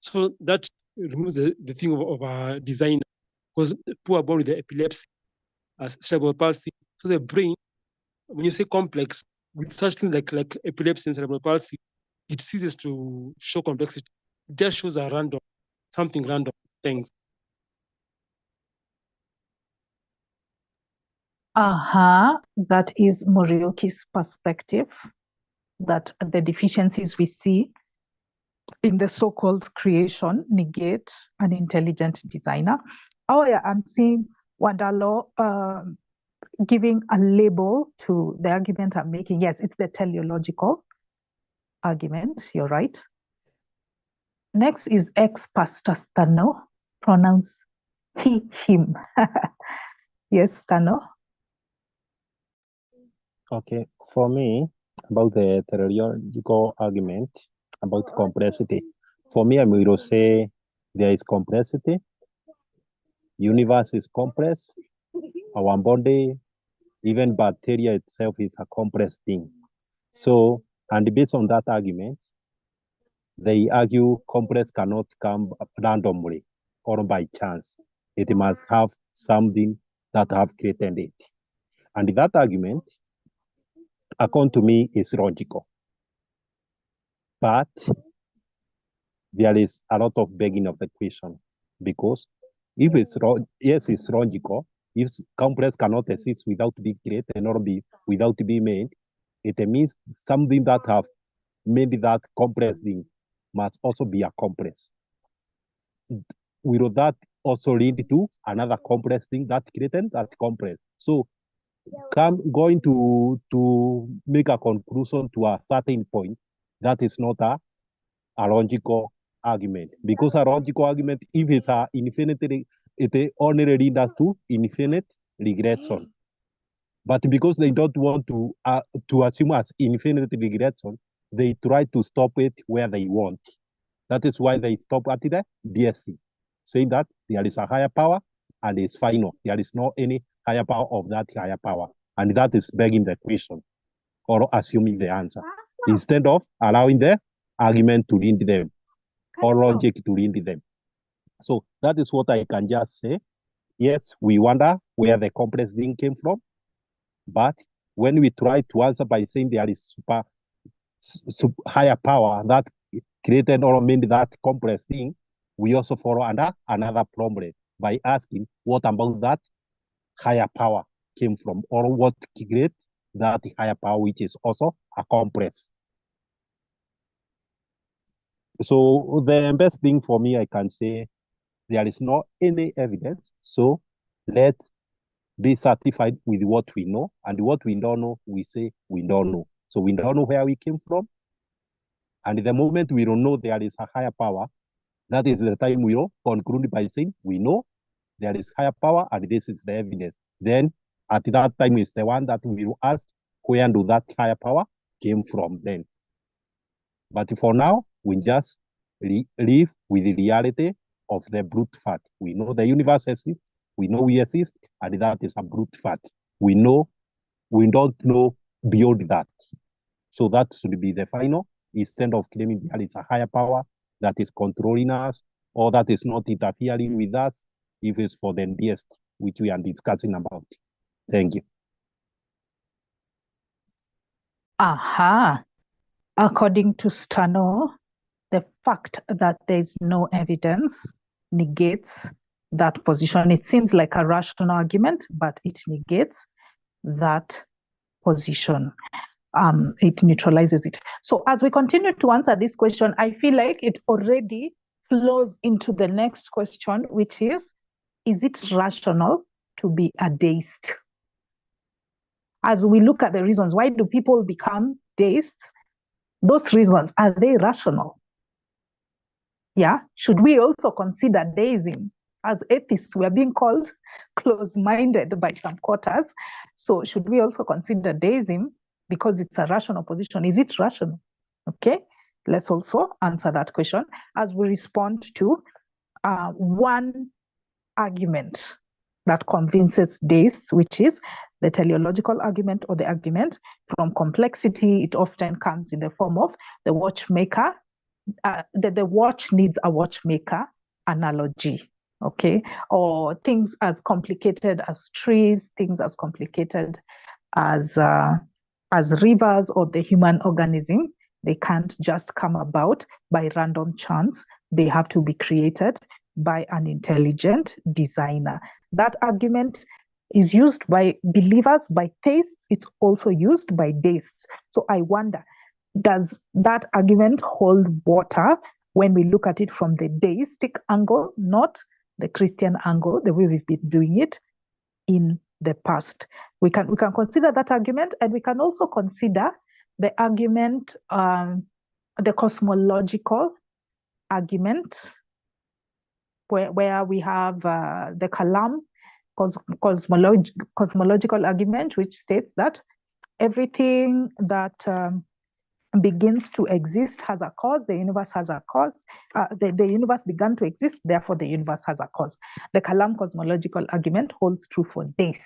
So that removes the thing of a designer, because people are born with the epilepsy, cerebral palsy. So the brain, when you say complex, with such things like epilepsy and cerebral palsy, it ceases to show complexity. It just shows a something random things. That is Morioki's perspective, that the deficiencies we see in the so-called creation negate an intelligent designer. Oh yeah, I'm seeing Wadalo giving a label to the argument I'm making. Yes, it's the teleological argument. You're right. Next is ex-Pastor Stano, pronounce he, him. Yes, Stano. Okay, for me, about the teleological argument about complexity, for me, I will say there is complexity. Universe is complex. Our body, even bacteria itself, is a complex thing. So, and based on that argument, they argue complex cannot come randomly or by chance. It must have something that have created it. And that argument, according to me, is logical. But there is a lot of begging of the question, because if it's yes, it's logical. If complex cannot exist without being created or without being made, it means something that have made that complex thing must also be a complex. Will that also lead to another complex thing that created that complex? So going to make a conclusion to a certain point, that is not a logical argument, because a logical argument, if it's a infinite, it only leads us to infinite regression. But because they don't want to assume as infinite regression, they try to stop it where they want. That is why they stop at the BSc, saying that there is a higher power and it's final. There is no any higher power of that higher power. And that is begging the question or assuming the answer, instead of allowing the argument to lead them or logic to lead them. So that is what I can just say. Yes, we wonder where the complex thing came from, but when we try to answer by saying there is higher power that created or made that complex thing, we also follow under another problem by asking what about that higher power came from, or what creates that higher power, which is also a complex. So the best thing for me, I can say, there is not any evidence. So let's be satisfied with what we know, and what we don't know, we say we don't know. So we don't know where we came from. And the moment we don't know there is a higher power, that is the time we will conclude by saying we know there is higher power and this is the evidence. Then at that time is the one that we will ask where do that higher power came from then. But for now, we just live with the reality of the brute fact. We know the universe exists, we know we exist, and that is a brute fact. We know, we don't know beyond that. So that should be the final, instead of claiming there is a higher power that is controlling us or that is not interfering with us, if it's for the best, which we are discussing about. Thank you. Aha. According to Stano, the fact that there is no evidence negates that position. It seems like a rational argument, but it negates that position. It neutralizes it. So as we continue to answer this question, I feel like it already flows into the next question, which is it rational to be a deist? As we look at the reasons, why do people become deists? Those reasons, are they rational? Yeah, should we also consider deism? As atheists, we are being called close-minded by some quarters. So should we also consider deism because it's a rational position? Is it rational? Okay, let's also answer that question as we respond to one argument that convinces deists, which is the teleological argument, or the argument from complexity. It often comes in the form of the watchmaker. The watch needs a watchmaker analogy, okay? Or things as complicated as trees, things as complicated as rivers or the human organism. They can't just come about by random chance. They have to be created by an intelligent designer. That argument is used by believers, by theists. It's also used by deists. So I wonder, does that argument hold water when we look at it from the deistic angle, not the Christian angle, the way we've been doing it in the past? We can consider that argument, and we can also consider the argument, the cosmological argument, where we have the Kalam cosmological argument, which states that everything that begins to exist has a cause. The universe has a cause. The universe began to exist, therefore the universe has a cause. The Kalam cosmological argument holds true for deists.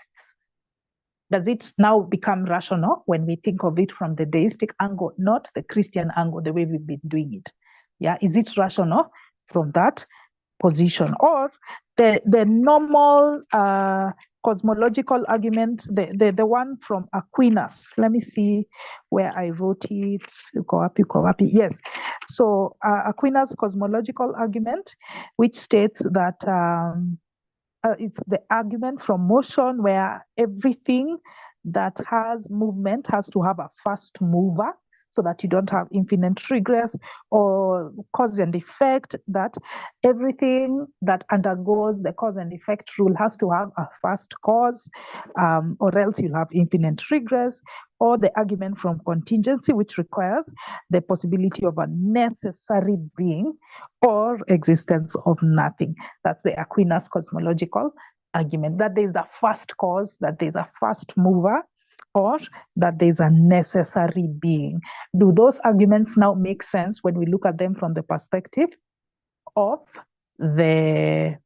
Does it now become rational when we think of it from the deistic angle, not the Christian angle, the way we've been doing it? Yeah, is it rational from that position? Or the normal cosmological argument, the one from Aquinas. Let me see where I wrote it. Yes. So Aquinas' cosmological argument, which states that it's the argument from motion, where everything that has movement has to have a first mover, so that you don't have infinite regress or cause and effect, that everything that undergoes the cause and effect rule has to have a first cause, or else you'll have infinite regress. Or the argument from contingency, which requires the possibility of a necessary being or existence of nothing. That's the Aquinas cosmological argument, that there's a first cause, that there's a first mover, or that there's a necessary being. Do those arguments now make sense when we look at them from the perspective of the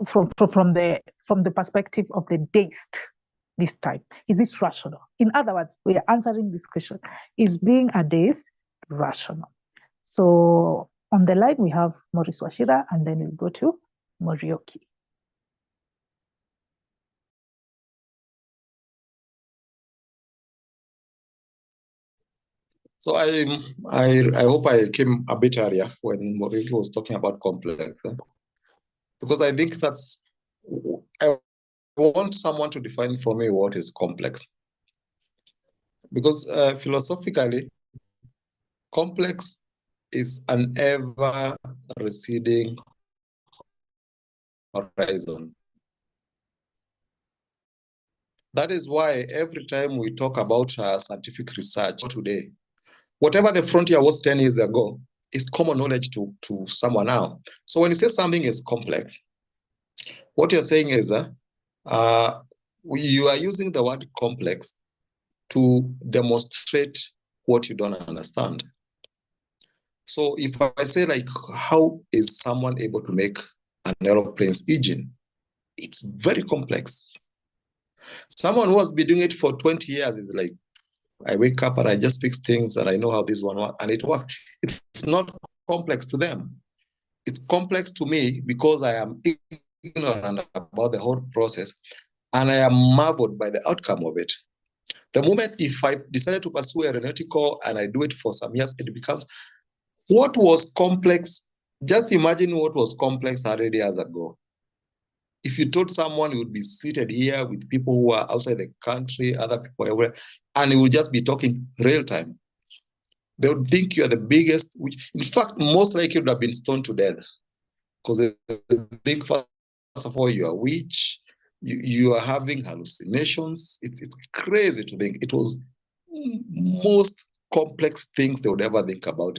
from the perspective of the deist this time? Is it rational? In other words, we are answering this question: is being a deist rational? So on the line we have Maurice Wachira, and then we'll go to Morioki. So I hope I came a bit earlier when Morioki was talking about complex, because I think I want someone to define for me what is complex. Because philosophically, complex is an ever receding horizon. That is why every time we talk about scientific research today, whatever the frontier was 10 years ago is common knowledge to someone now. So when you say something is complex, what you're saying is that you are using the word complex to demonstrate what you don't understand. So if I say, like, how is someone able to make an aeroplane's engine? It's very complex. Someone who has been doing it for 20 years is like, I wake up and I just fix things and I know how this one works, and it works. It's not complex to them. It's complex to me because I am ignorant about the whole process and I am marveled by the outcome of it. The moment if I decided to pursue aeronautical and I do it for some years, it becomes what was complex. Just imagine what was complex 100 years ago. If you told someone you would be seated here with people who are outside the country, other people everywhere, and you would just be talking real time, they would think you are the biggest, which in fact, most likely would have been stoned to death. Because they think, first of all, you are a witch, you are having hallucinations. It's crazy to think. It was most complex things they would ever think about.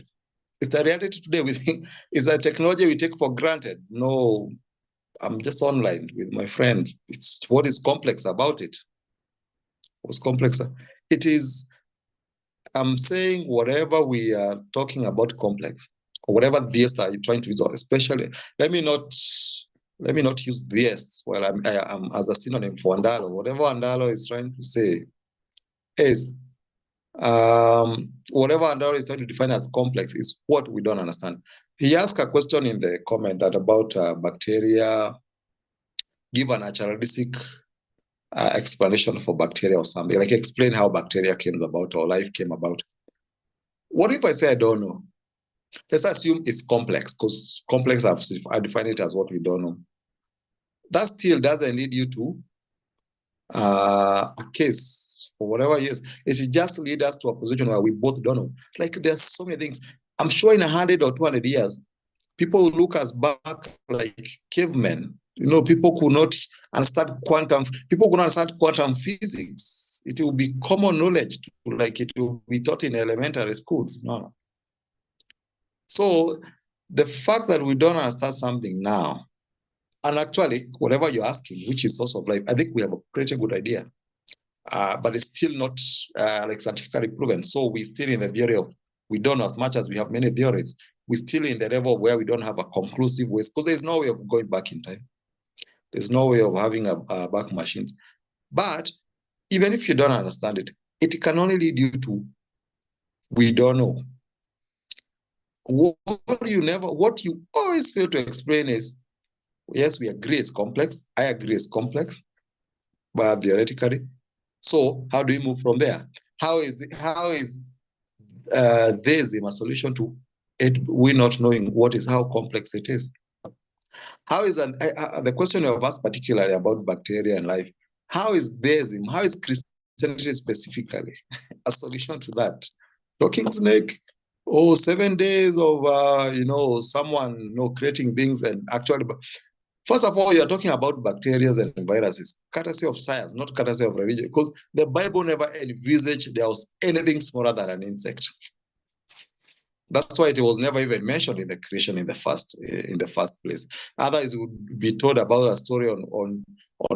It's a reality today. We think it's a technology we take for granted. No, I'm just online with my friend. It's what is complex about it. What's complex? It is, I'm saying whatever we are talking about complex, or whatever theists are trying to use, especially, let me not use theists. Well, I'm as a synonym for Andalo. Whatever Andalo is trying to say is, whatever Andalo is trying to define as complex is what we don't understand. He asked a question in the comment that about bacteria, give a naturalistic explanation for bacteria or something, like explain how bacteria came about or life came about. What if I say I don't know? Let's assume it's complex, because complex, I define it as what we don't know. That still doesn't lead you to a case or whatever it is. It just leads us to a position where we both don't know. Like, there's so many things. I'm sure in 100 or 200 years, people will look us back like cavemen. You know, people could not understand quantum physics. It will be common knowledge, like it will be taught in elementary schools. No. So the fact that we don't understand something now, and actually, whatever you're asking, which is source of life, I think we have a pretty good idea, but it's still not like scientifically proven. So we're still in the theory of, we don't know. As much as we have many theories, we're still in the level where we don't have a conclusive way, because there's no way of going back in time. There's no way of having a back machine. But even if you don't understand it, it can only lead you to, we don't know. What you always fail to explain is, yes, we agree it's complex. I agree it's complex, but theoretically. So how do we move from there? How is Deism a solution to it? We not knowing how complex it is. How is the question you have asked particularly about bacteria and life? How is Deism? How is Christianity specifically a solution to that? Talking snake. 7 days of someone creating things, and actually, first of all, you're talking about bacteria and viruses, courtesy of science, not courtesy of religion, because the Bible never envisaged there was anything smaller than an insect. That's why it was never even mentioned in the creation in the first place. Otherwise, would be told about a story on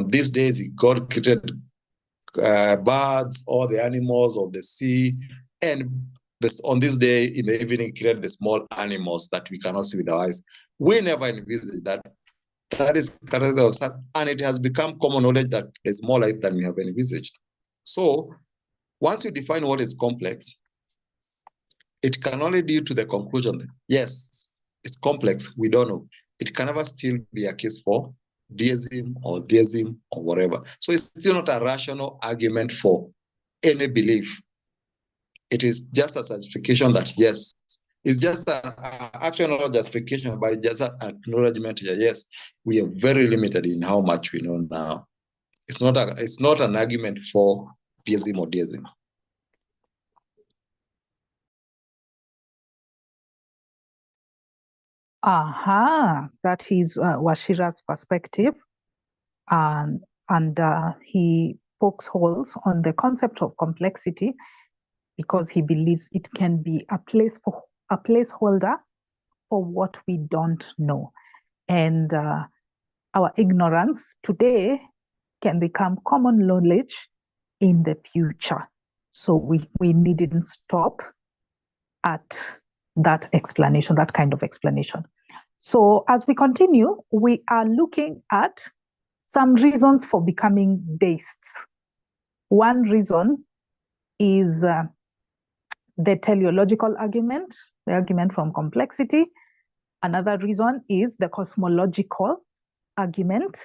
these days God created birds, all the animals of the sea, and on this day in the evening created the small animals that we cannot see with our eyes. We never envisaged that. That is correct, and it has become common knowledge that there's more life than we have envisaged. So once you define what is complex, it can only lead to the conclusion that, yes, it's complex, we don't know. It can never still be a case for deism or theism or whatever. So it's still not a rational argument for any belief. It is just a certification that, yes, it's just actually not a justification, but it's just an acknowledgement that, yes, we are very limited in how much we know now. It's not an argument for theism or deism. That is Washira's perspective, and he pokes holes on the concept of complexity because he believes it can be a placeholder for what we don't know, and our ignorance today can become common knowledge in the future. So we needn't stop at that explanation, that kind of explanation. So as we continue, we are looking at some reasons for becoming deists. One reason is the teleological argument, the argument from complexity. Another reason is the cosmological argument.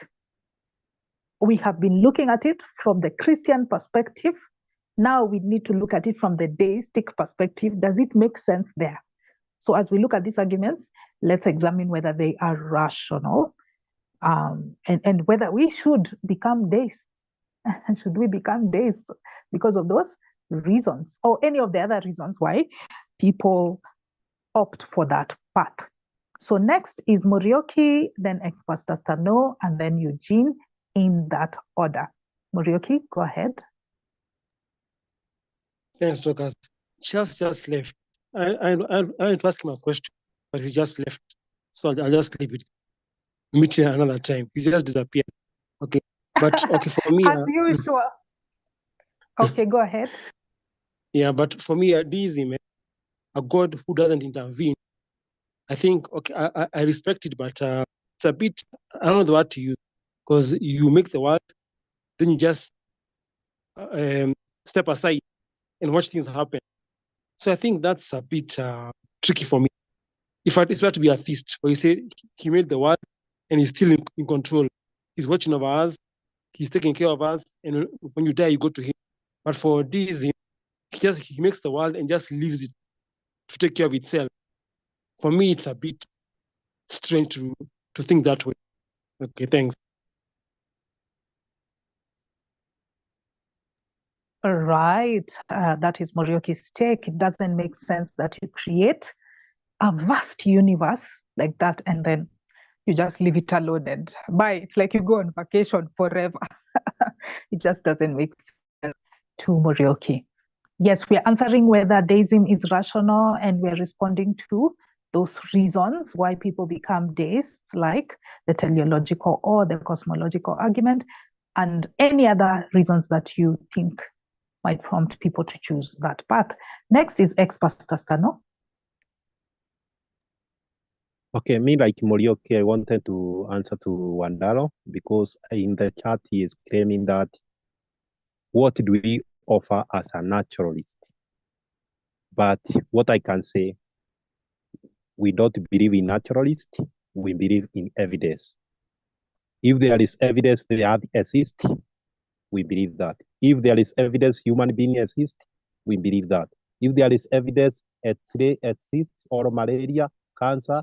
We have been looking at it from the Christian perspective. Now we need to look at it from the deistic perspective. Does it make sense there? So as we look at these arguments, let's examine whether they are rational, and whether we should become deists. Should we become deists because of those reasons, or any of the other reasons why people opt for that path? So next is Morioki, then ex-Pastor Stano, and then Eugene, in that order. Morioki, go ahead. Thanks, Dorcas. Just left. I want to ask him a question, but he just left. So I'll just leave it. Meet him another time. He just disappeared. Okay. But okay, for me. As usual. Okay, go ahead. Yeah, but for me, deism, a God who doesn't intervene, I think, okay, I respect it, but it's a bit, I don't know the word to use, because you make the world, then you just step aside and watch things happen. So I think that's a bit tricky for me. If it's better to be a theist, where you say he made the world and he's still in control. He's watching over us, he's taking care of us, and when you die, you go to him. But for deism, he makes the world and just leaves it to take care of itself. For me, it's a bit strange to think that way. Okay, thanks. Right, that is Morioki's take. It doesn't make sense that you create a vast universe like that and then you just leave it alone and bye. It's like you go on vacation forever. It just doesn't make sense to Morioki. Yes, we're answering whether deism is rational, and we're responding to those reasons why people become deists, like the teleological or the cosmological argument, and any other reasons that you think might prompt people to choose that path. Next is ex-Pastor Stano. Okay, me like Morioki, I wanted to answer to Wandaro because in the chat he is claiming that what do we offer as a naturalist? But what I can say, we don't believe in naturalist, we believe in evidence. If there is evidence the earth exists, we believe that. If there is evidence human being exist, we believe that. If there is evidence X-ray exists or malaria, cancer,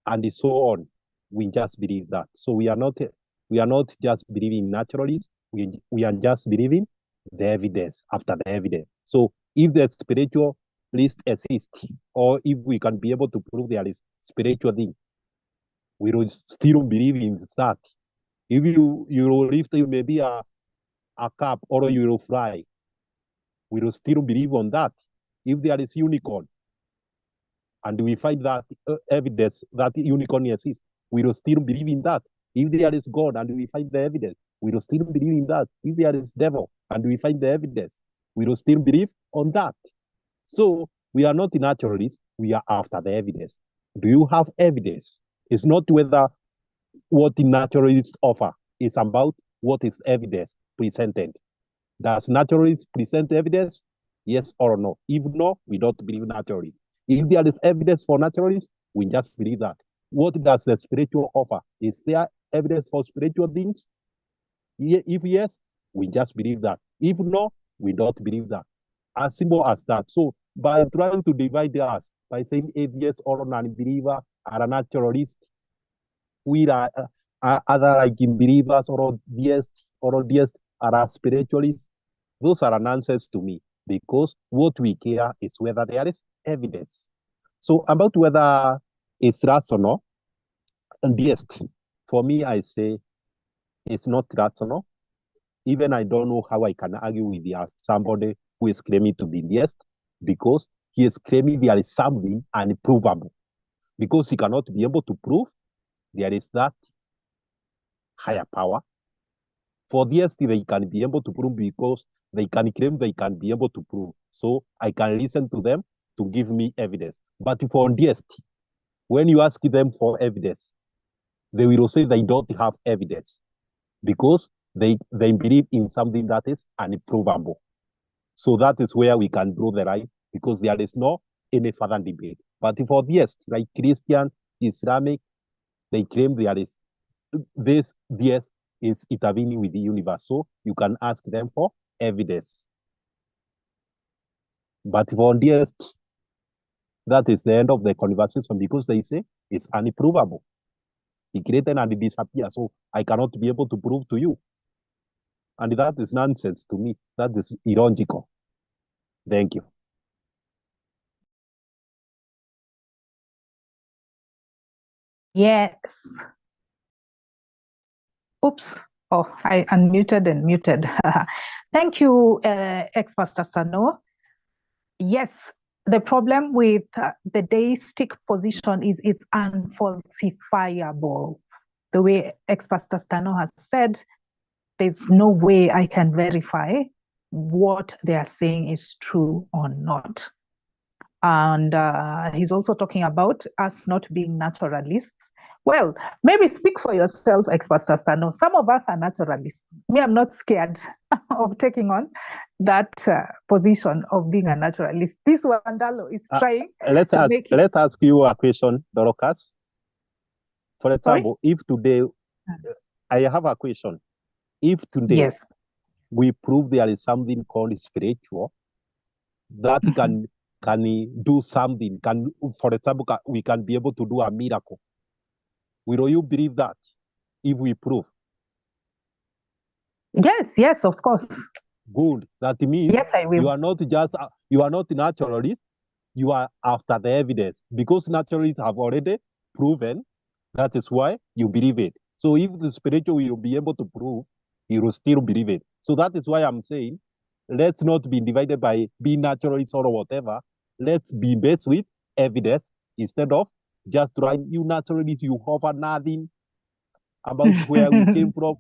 and so on, we just believe that. So we are not just believing naturalists, we are just believing the evidence after the evidence. So if the spiritualist exists, or if we can be able to prove there is spiritual thing, we will still believe in that. If you will lift maybe a cup or you will fly, we will still believe on that. If there is unicorn, and we find that evidence that unicorn exists, we will still believe in that. If there is God and we find the evidence, we will still believe in that. If there is devil and we find the evidence, we will still believe on that. So we are not naturalists, we are after the evidence. Do you have evidence? It's not whether what the naturalists offer, it's about what is evidence presented. Does naturalists present evidence? Yes or no? If no, we don't believe naturalists. If there is evidence for naturalists, we just believe that. What does the spiritual offer? Is there evidence for spiritual things? If yes, we just believe that. If no, we don't believe that. As simple as that. So by trying to divide us, by saying atheist or non-believer are a naturalist, we are other like believers or deists are a spiritualists, those are nonsense to me, because what we care is whether there is evidence. So about whether it's rational and deist, for me, I say it's not rational. Even I don't know how I can argue with somebody who is claiming to be deist, because he is claiming there is something unprovable, because he cannot be able to prove there is that higher power. For deists, they can be able to prove because they can claim they can be able to prove. So I can listen to them to give me evidence. But for deists, when you ask them for evidence, they will say they don't have evidence because they believe in something that is unprovable. So that is where we can draw the line, because there is no any further debate. But for deists, like Christian, Islamic, they claim there is this deist is intervening with the universe. So you can ask them for evidence. But for deists, that is the end of the conversation, because they say it's unprovable. He created and he disappeared, so I cannot be able to prove to you. And that is nonsense to me. That is illogical. Thank you. Yes. Oops. Oh, I unmuted and muted. Thank you, ex-Pastor Sano. Yes, the problem with the deistic position is it's unfalsifiable. The way ex-Pastor Sano has said, there's no way I can verify what they are saying is true or not. And he's also talking about us not being naturalists. Well, maybe speak for yourself, ex-Pastor Sano. Some of us are naturalists. Me, I'm not scared of taking on that position of being a naturalist. This Wandalo is trying let's ask you a question, Dorcas. For example, Sorry? if today, I have a question. If today Yes. we prove there is something called spiritual that can do something, for example, we can be able to do a miracle. Will you believe that if we prove? Yes, of course. Good. That means yes, I will. you are not just you are not naturalist. You are after the evidence, because naturalists have already proven. That is why you believe it. So if the spiritual will be able to prove, you will still believe it. So that is why I'm saying, let's not be divided by being naturalists or whatever. Let's be based with evidence instead of just trying. You naturalists, you offer nothing about where we came from.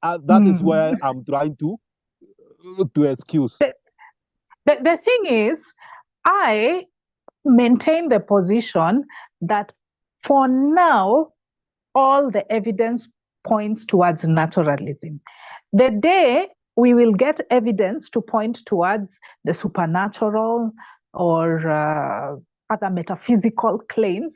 That is where I'm trying to excuse. The thing is, I maintain the position that for now, all the evidence points towards naturalism. The day we will get evidence to point towards the supernatural or other metaphysical claims,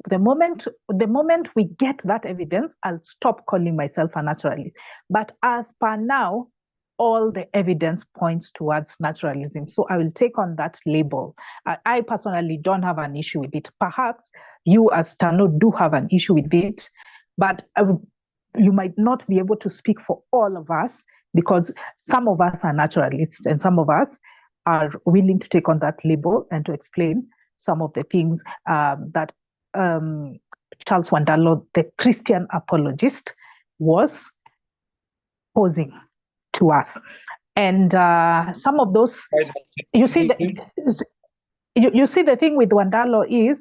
the moment we get that evidence, I'll stop calling myself a naturalist. But as per now, all the evidence points towards naturalism. So I will take on that label. I personally don't have an issue with it. Perhaps you as Tano do have an issue with it, but you might not be able to speak for all of us, because some of us are naturalists and some of us are willing to take on that label and to explain some of the things that Charles Wandalo, the Christian apologist, was posing to us. And some of those, you see, you see, the thing with Wandalo is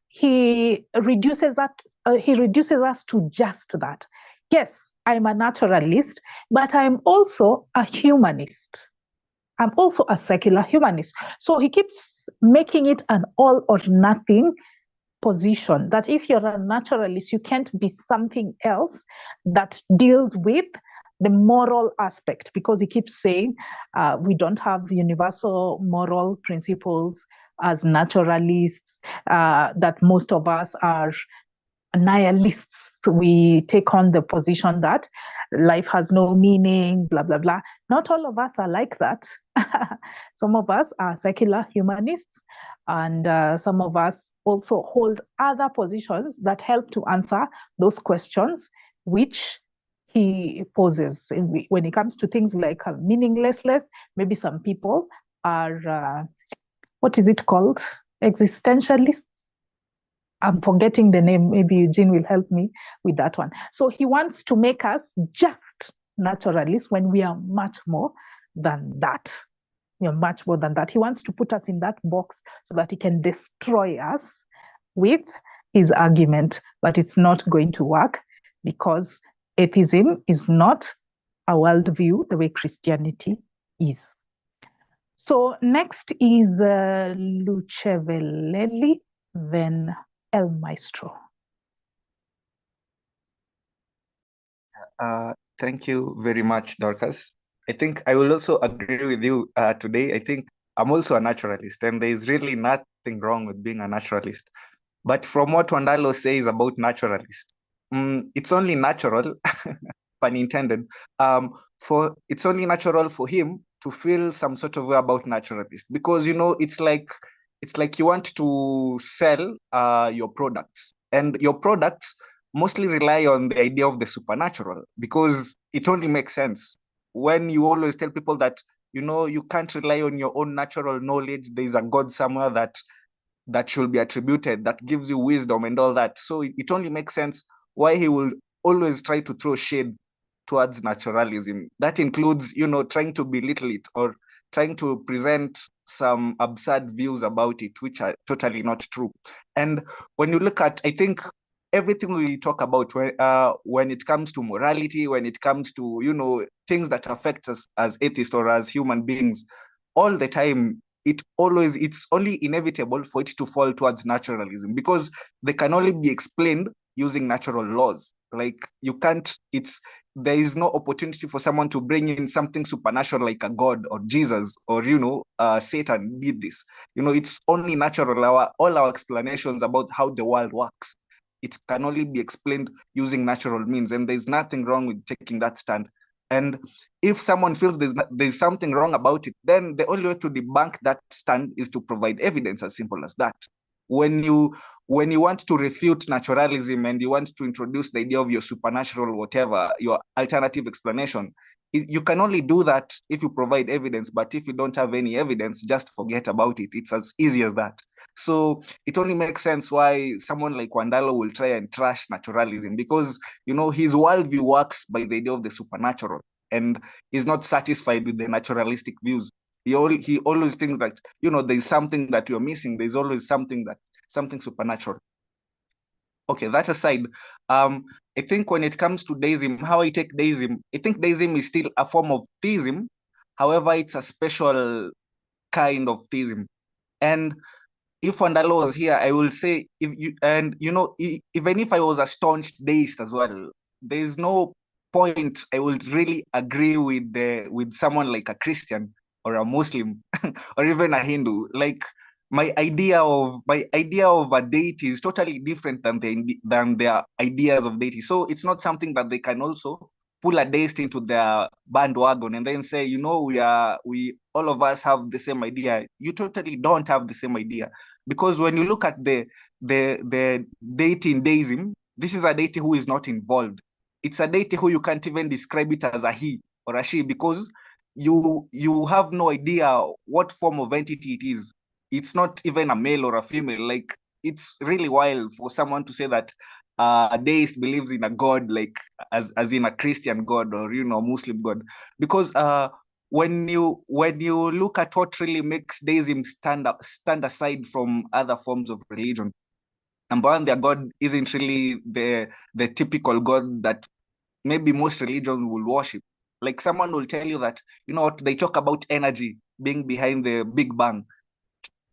he reduces us to just that. Yes, I'm a naturalist, but I'm also a humanist. I'm also a secular humanist. So he keeps making it an all or nothing position, that if you're a naturalist, you can't be something else that deals with the moral aspect, because he keeps saying we don't have universal moral principles as naturalists, that most of us are nihilists. We take on the position that life has no meaning, blah, blah, blah. Not all of us are like that. Some of us are secular humanists, and some of us also hold other positions that help to answer those questions which he poses. When it comes to things like meaninglessness, maybe some people are, what is it called? Existentialists. I'm forgetting the name. Maybe Eugene will help me with that one. So he wants to make us just naturalists when we are much more than that. We are much more than that. He wants to put us in that box so that he can destroy us with his argument, but it's not going to work, because atheism is not a worldview the way Christianity is. So next is Lucevelelli, then El Maestro. Thank you very much, Dorcas. I think I will also agree with you today. I think I'm also a naturalist, and there is really nothing wrong with being a naturalist. But from what Wandalo says about naturalist, it's only natural, pun intended, it's only natural for him to feel some sort of way about naturalist, because it's like you want to sell your products, and your products mostly rely on the idea of the supernatural, because it only makes sense when you always tell people that you can't rely on your own natural knowledge. There is a God somewhere that should be attributed, that gives you wisdom and all that. So it only makes sense why he will always try to throw shade towards naturalism. That includes, trying to belittle it, or trying to present some absurd views about it, which are totally not true. And when you look at, I think, everything we talk about when it comes to morality, when it comes to, things that affect us as atheists or as human beings, all the time, it's only inevitable for it to fall towards naturalism, because they can only be explained using natural laws. Like, there is no opportunity for someone to bring in something supernatural like a God or Jesus or Satan did this. It's only natural. All our explanations about how the world works, it can only be explained using natural means, and there's nothing wrong with taking that stand. And if someone feels there's something wrong about it, then the only way to debunk that stand is to provide evidence, as simple as that. When you want to refute naturalism and you want to introduce the idea of your supernatural whatever, your alternative explanation, you can only do that if you provide evidence. But if you don't have any evidence, just forget about it. It's as easy as that. So it only makes sense why someone like Wandalo will try and trash naturalism, because his worldview works by the idea of the supernatural, and he's not satisfied with the naturalistic views. He always thinks that there's something that you're missing. There's always something supernatural. Okay, that aside, I think when it comes to Deism, how I take Deism, I think Deism is still a form of theism. However, it's a special kind of theism. And if Wandalo was here, I will say, even if I was a staunch deist as well, there's no point I would really agree with someone like a Christian or a Muslim or even a Hindu. Like, my idea of a deity is totally different than their ideas of deity. So it's not something that they can also pull a deist into their bandwagon and then say, we all of us have the same idea. You totally don't have the same idea. Because when you look at the deity in Deism, this is a deity who is not involved. It's a deity who you can't even describe it as a he or a she, because you have no idea what form of entity it is. It's not even a male or a female. Like, it's really wild for someone to say that a deist believes in a god, like as in a Christian god or Muslim god, because when you look at what really makes Deism stand aside from other forms of religion, number one, their God isn't really the typical God that maybe most religions will worship. Like someone will tell you that, you know what, they talk about energy being behind the Big Bang.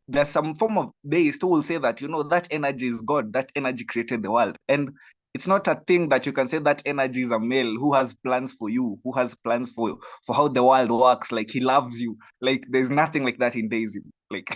There's some form of deists who will say that, you know, that energy is God, that energy created the world. And it's not a thing that you can say that energy is a male who has plans for you, who has plans for how the world works, like he loves you. Like there's nothing like that in Deism. Like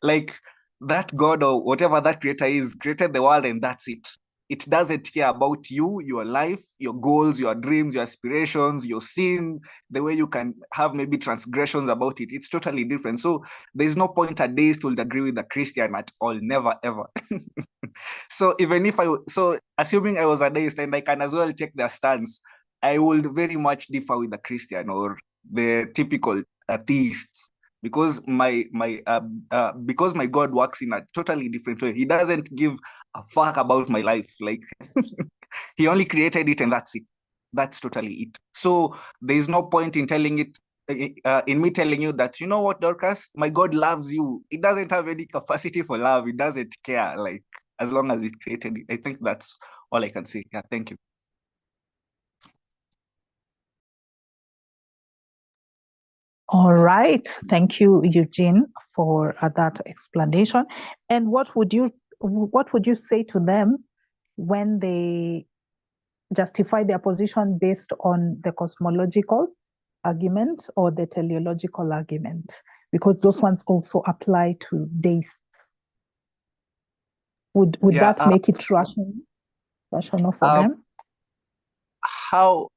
like that God or whatever that creator is created the world and that's it. It doesn't care about you, your life, your goals, your dreams, your aspirations, your sin, the way you can have maybe transgressions about it. It's totally different. So there's no point a deist will agree with a Christian at all. Never, ever. So even if so assuming I was a deist and I can as well take their stance, I would very much differ with the Christian or the typical theists, because my God works in a totally different way. He doesn't give a fuck about my life. Like he only created it and that's it. That's totally it. So there's no point in telling it in me telling you that, you know what, Dorcas, my God loves you. It doesn't have any capacity for love. It doesn't care, like, as long as it created it. I think that's all I can say. Yeah, thank you. All right. Thank you, Eugene, for that explanation. And what would you say to them when they justify their position based on the cosmological argument or the teleological argument? Because those ones also apply to deists. Would Yeah, that make it rational for them? How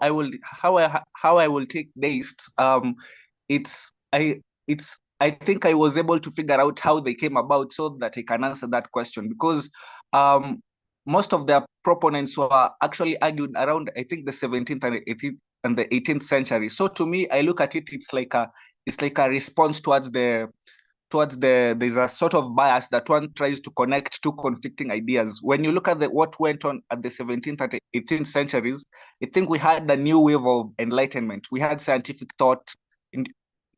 I will take deists, I think I was able to figure out how they came about so that I can answer that question, because most of their proponents were actually argued around, I think, the 17th and the 18th century. So to me, I look at it, it's like a response towards there's a sort of bias that one tries to connect two conflicting ideas. When you look at what went on at the 17th and 18th centuries, I think we had a new wave of enlightenment. We had scientific thought in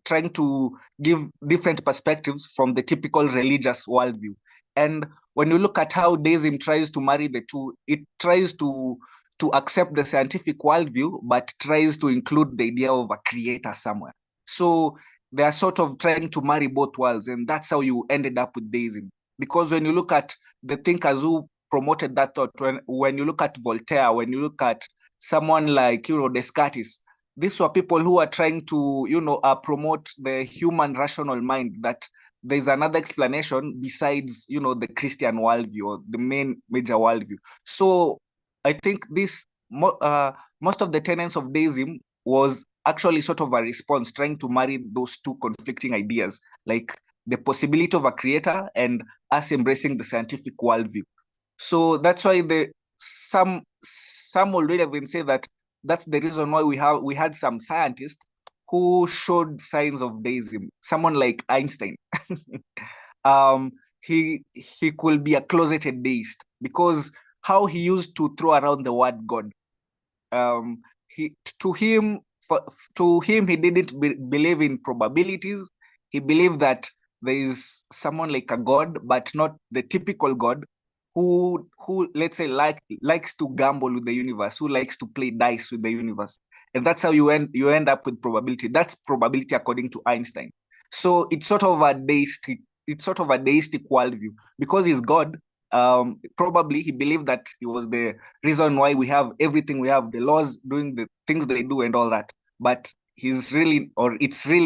trying to give different perspectives from the typical religious worldview. And when you look at how Deism tries to marry the two, it tries to accept the scientific worldview, but tries to include the idea of a creator somewhere. So they are sort of trying to marry both worlds, and that's how you ended up with Deism. Because when you look at the thinkers who promoted that thought, when you look at Voltaire, when you look at someone like, you know, Descartes, these were people who are trying to, you know, promote the human rational mind, that there's another explanation besides, you know, the Christian worldview or the main major worldview. So I think most of the tenets of Deism was actually sort of a response trying to marry those two conflicting ideas, like the possibility of a creator and us embracing the scientific worldview. So that's why some already have been saying that that's the reason why we had some scientists who showed signs of Deism. Someone like Einstein, he could be a closeted deist, because how he used to throw around the word God. To him, he didn't believe in probabilities. He believed that there is someone like a God, but not the typical God, who let's say likes to gamble with the universe, who likes to play dice with the universe. And that's how you end up with probability. That's probability according to Einstein. So it's sort of a deistic worldview. Because he's God, probably he believed that he was the reason why we have everything we have, the laws doing the things they do and all that. But it's really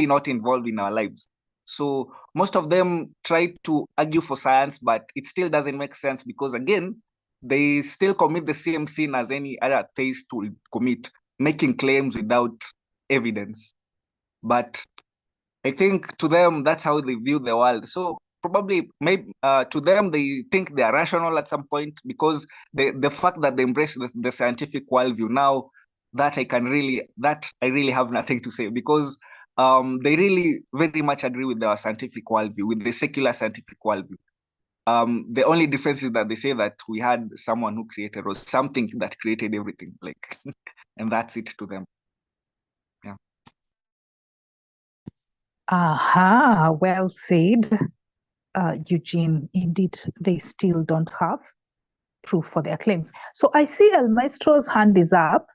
not involved in our lives. So most of them try to argue for science, but it still doesn't make sense, because again, they still commit the same sin as any other theist will commit, making claims without evidence. But I think to them, that's how they view the world. So probably, maybe to them, they think they are rational at some point, because the fact that they embrace the scientific worldview now, that I really have nothing to say, because they really very much agree with our scientific worldview, with the secular scientific worldview. The only difference is that they say that we had someone who created, or something that created everything, like, and that's it to them. Aha, well said, Eugene. Indeed, they still don't have proof for their claims. So I see El Maestro's hand is up,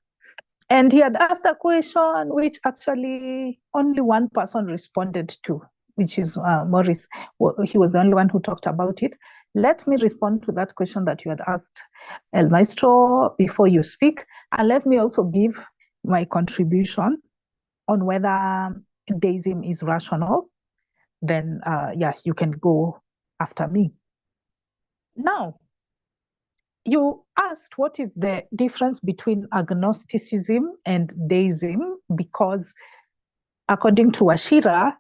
and he had asked a question which actually only one person responded to, which is Maurice. Well, he was the only one who talked about it. Let me respond to that question that you had asked, El Maestro, before you speak, and let me also give my contribution on whether deism is rational. Then, yeah, you can go after me. Now, you asked what is the difference between agnosticism and deism, because according to Ashira,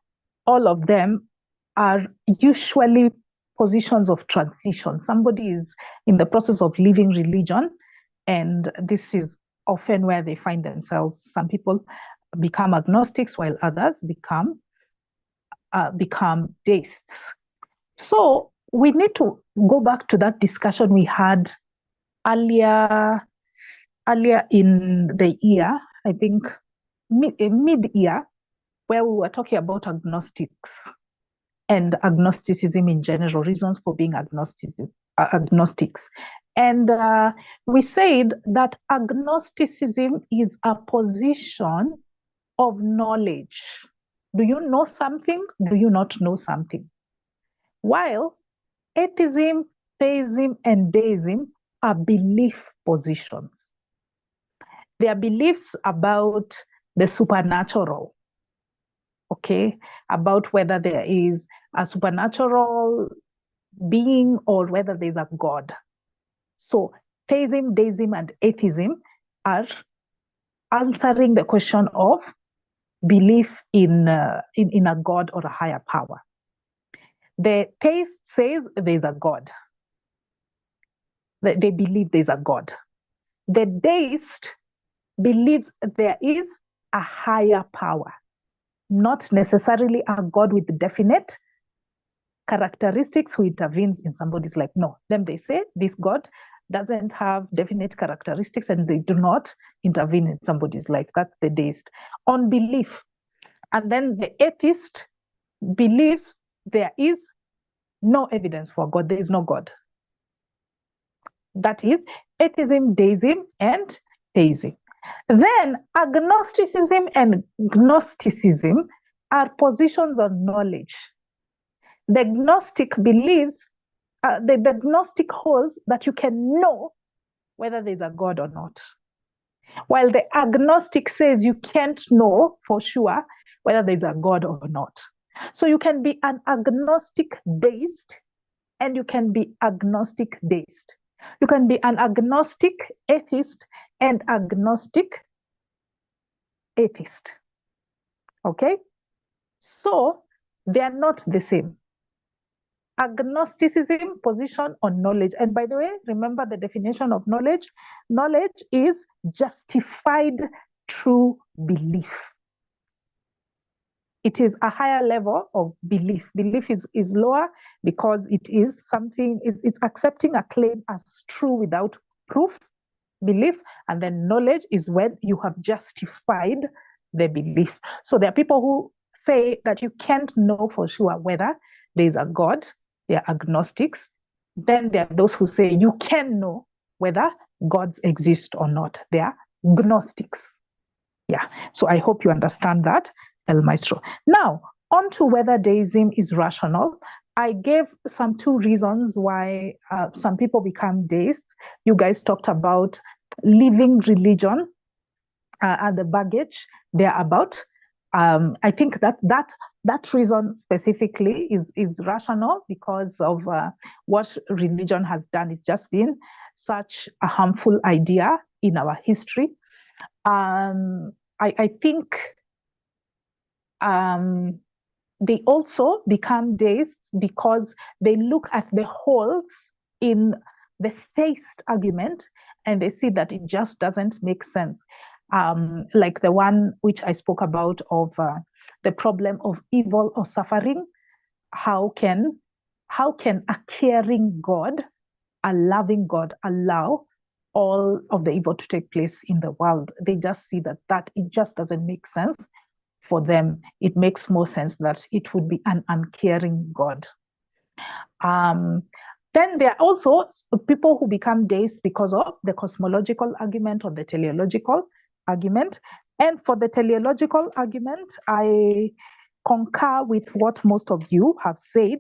all of them are usually positions of transition. Somebody is in the process of leaving religion, and this is often where they find themselves. Some people become agnostics while others become deists. So we need to go back to that discussion we had earlier in the year, I think mid-year, where we were talking about agnostics and agnosticism in general, reasons for being agnostics. And we said that agnosticism is a position of knowledge. Do you know something? Do you not know something? While atheism, theism, and deism are belief positions. They are beliefs about the supernatural, okay? About whether there is a supernatural being or whether there's a God. So theism, deism, and atheism are answering the question of belief in a God or a higher power. The theist says there's a God. They believe there's a God. The deist believes there is a higher power, not necessarily a God with definite characteristics who intervenes in somebody's life. No, then they say this God doesn't have definite characteristics and they do not intervene in somebody's life. That's the deist. On belief. And then the atheist believes there is no evidence for God. There is no God. That is atheism, deism, and theism. Then agnosticism and gnosticism are positions on knowledge. The Gnostic believes, the Gnostic holds that you can know whether there's a God or not. While the agnostic says you can't know for sure whether there's a God or not. So you can be an agnostic deist and you can be agnostic deist. You can be an agnostic atheist and agnostic atheist. Okay? So they are not the same. Agnosticism, position on knowledge. And by the way, remember the definition of knowledge. Knowledge is justified true belief. It is a higher level of belief. Belief is lower because it is something, it's accepting a claim as true without proof, belief, and then knowledge is when you have justified the belief. So there are people who say that you can't know for sure whether there is a God. They are agnostics. Then there are those who say you can know whether gods exist or not. They are gnostics. Yeah, so I hope you understand that, El Maestro. Now, on to whether deism is rational. I gave some two reasons why some people become deists. You guys talked about leaving religion and the baggage they're about. I think that reason specifically is rational because of what religion has done. It's just been such a harmful idea in our history. I think they also become deists because they look at the holes in the theist argument and they see that it just doesn't make sense. Like the one which I spoke about of the problem of evil or suffering. How can a caring God, a loving God, allow all of the evil to take place in the world? They just see that it just doesn't make sense for them, it makes more sense that it would be an uncaring God. Then there are also people who become deists because of the cosmological argument or the teleological argument. And for the teleological argument, I concur with what most of you have said.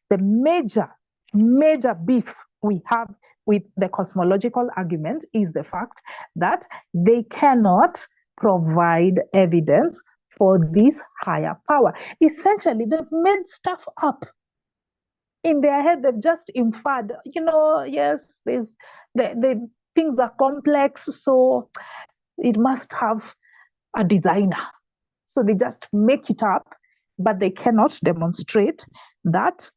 The major beef we have with the cosmological argument is the fact that they cannot provide evidence for this higher power. Essentially, they've made stuff up. In their head, they've just inferred, yes, the things are complex, so it must have a designer. So they just make it up, but they cannot demonstrate that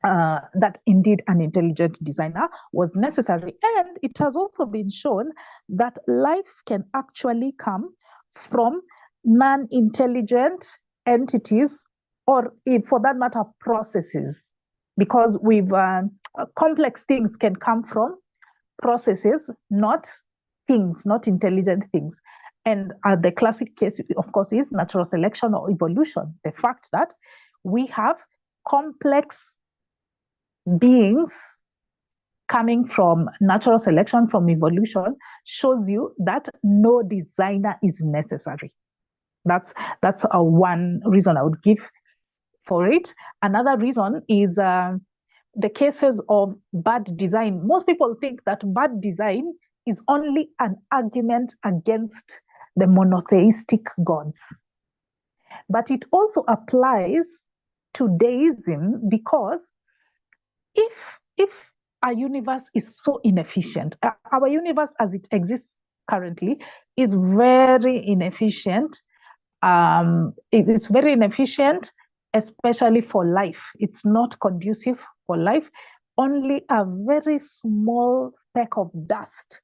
that indeed an intelligent designer was necessary. And it has also been shown that life can actually come from non-intelligent entities, or for that matter, processes, because complex things can come from processes, not things, not intelligent things. And the classic case, of course, is natural selection or evolution. The fact that we have complex beings coming from natural selection, from evolution, shows you that no designer is necessary. That's one reason I would give for it. Another reason is the cases of bad design. Most people think that bad design is only an argument against the monotheistic gods. But it also applies to deism, because if our universe is so inefficient, our universe as it exists currently is very inefficient. It's very inefficient, especially for life. It's not conducive for life. Only a very small speck of dust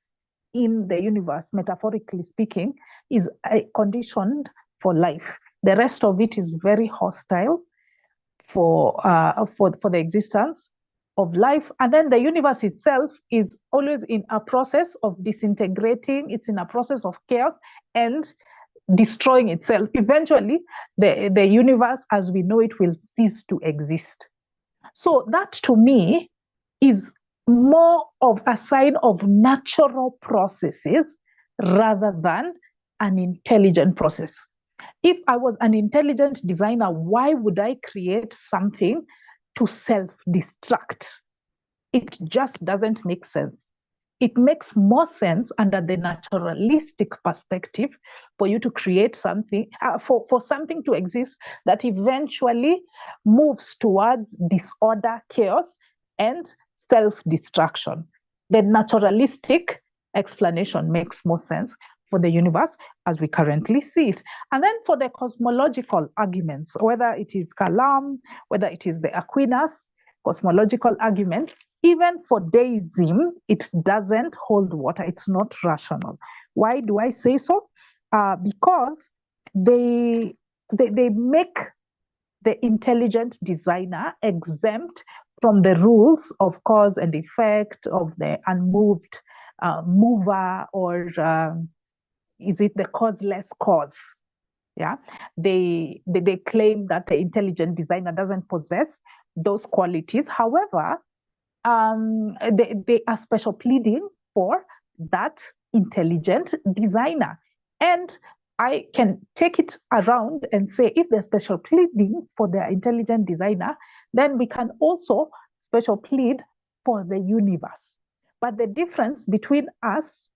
in the universe, metaphorically speaking, is conditioned for life. The rest of it is very hostile for the existence of life. And then the universe itself is always in a process of disintegrating. It's in a process of chaos and destroying itself. Eventually, the universe as we know it will cease to exist. So that, to me, is more of a sign of natural processes rather than an intelligent process. If I was an intelligent designer, why would I create something to self-destruct? It just doesn't make sense. It makes more sense under the naturalistic perspective for you to create something, for something to exist that eventually moves towards disorder, chaos, and self-destruction. The naturalistic explanation makes more sense for the universe as we currently see it. And then for the cosmological arguments, whether it is Kalam, whether it is the Aquinas cosmological argument, even for deism, it doesn't hold water. It's not rational. Why do I say so? Because they make the intelligent designer exempt from the rules of cause and effect, of the unmoved mover, or is it the causeless cause? Yeah, they claim that the intelligent designer doesn't possess those qualities. However, they are special pleading for that intelligent designer. And I can take it around and say, if they're special pleading for their intelligent designer, then we can also special plead for the universe. But the difference between us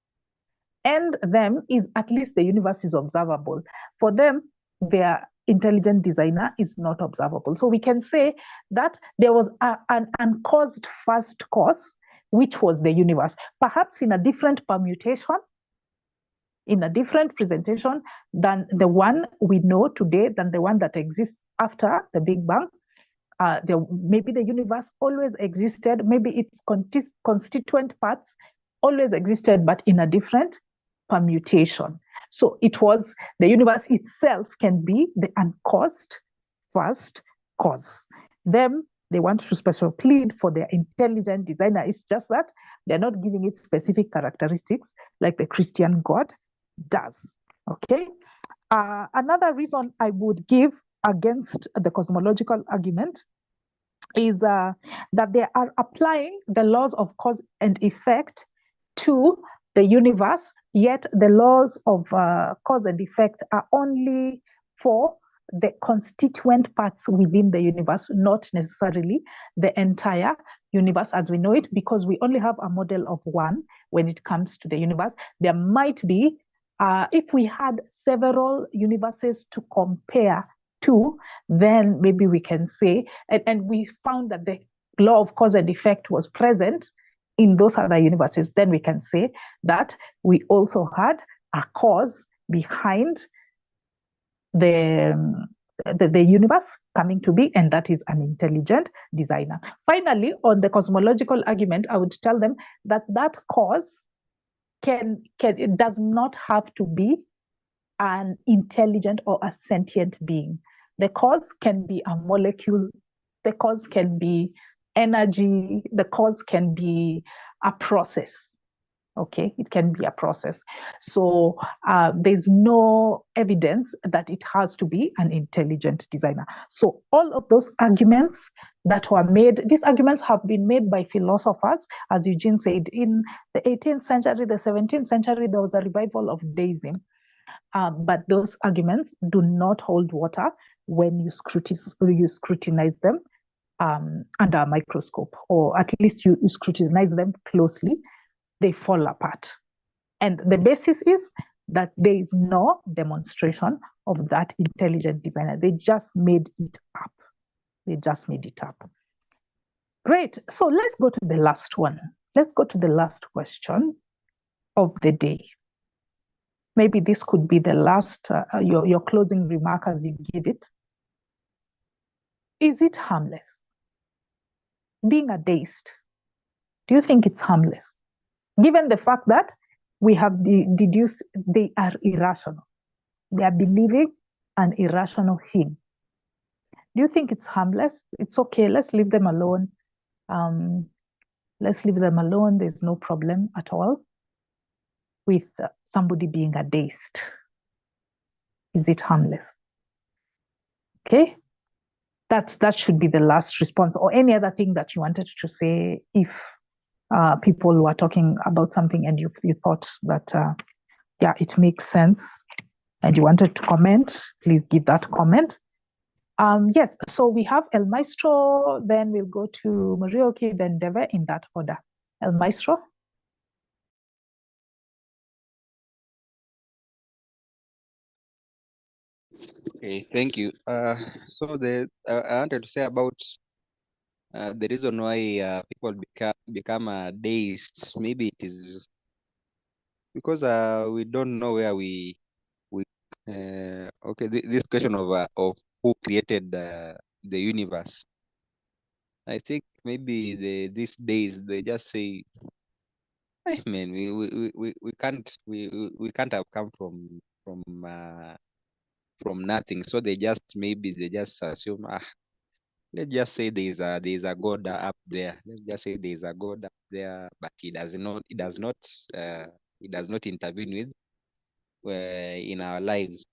and them is at least the universe is observable. For them, their intelligent designer is not observable. So we can say that there was an uncaused first cause, which was the universe, perhaps in a different permutation, in a different presentation than the one we know today, than the one that exists after the Big Bang. Maybe the universe always existed, maybe its constituent parts always existed, but in a different permutation. So it was the universe itself can be the uncaused first cause. They want to special plead for their intelligent designer. It's just that they're not giving it specific characteristics like the Christian God does. Okay. Another reason I would give against the cosmological argument is that they are applying the laws of cause and effect to the universe, yet the laws of cause and effect are only for the constituent parts within the universe, not necessarily the entire universe as we know it, because we only have a model of one when it comes to the universe. There might be, if we had several universes to compare to, then maybe we can say, and we found that the law of cause and effect was present in those other universes, then we can say that we also had a cause behind the universe coming to be, and that is an intelligent designer. Finally, on the cosmological argument, I would tell them that that cause it does not have to be an intelligent or a sentient being. The cause can be a molecule, the cause can be energy, the cause can be a process. Okay, it can be a process. So there's no evidence that it has to be an intelligent designer. So all of those arguments that were made, these arguments have been made by philosophers, as Eugene said, in the 18th century, the 17th century, there was a revival of Deism. But those arguments do not hold water when you scrutinize them under a microscope, or at least you scrutinize them closely. They fall apart. And the basis is that there is no demonstration of that intelligent designer. They just made it up. They just made it up. Great. So let's go to the last one. Let's go to the last question of the day. Maybe this could be the last, your closing remark as you give it. Is it harmless? Being a deist, do you think it's harmless? Given the fact that we have deduced they are irrational. They are believing an irrational thing. Do you think it's harmless? It's okay, let's leave them alone. Let's leave them alone. There's no problem at all with somebody being a deist. Is it harmless? Okay, that should be the last response, or any other thing that you wanted to say if people were talking about something and you thought that yeah, it makes sense and you wanted to comment, please give that comment. Yes, so we have El Maestro, then we'll go to Marioki, then Deve, in that order. El Maestro. Okay, thank you. So I wanted to say about the reason why people become deists. Maybe it is because we don't know where we okay, this question of who created the universe. I think maybe these days they just say, "Hey, man, we can't have come from nothing." So they just assume, let's just say there's a God up there. Let's just say there's a God up there, but he does not intervene with in our lives.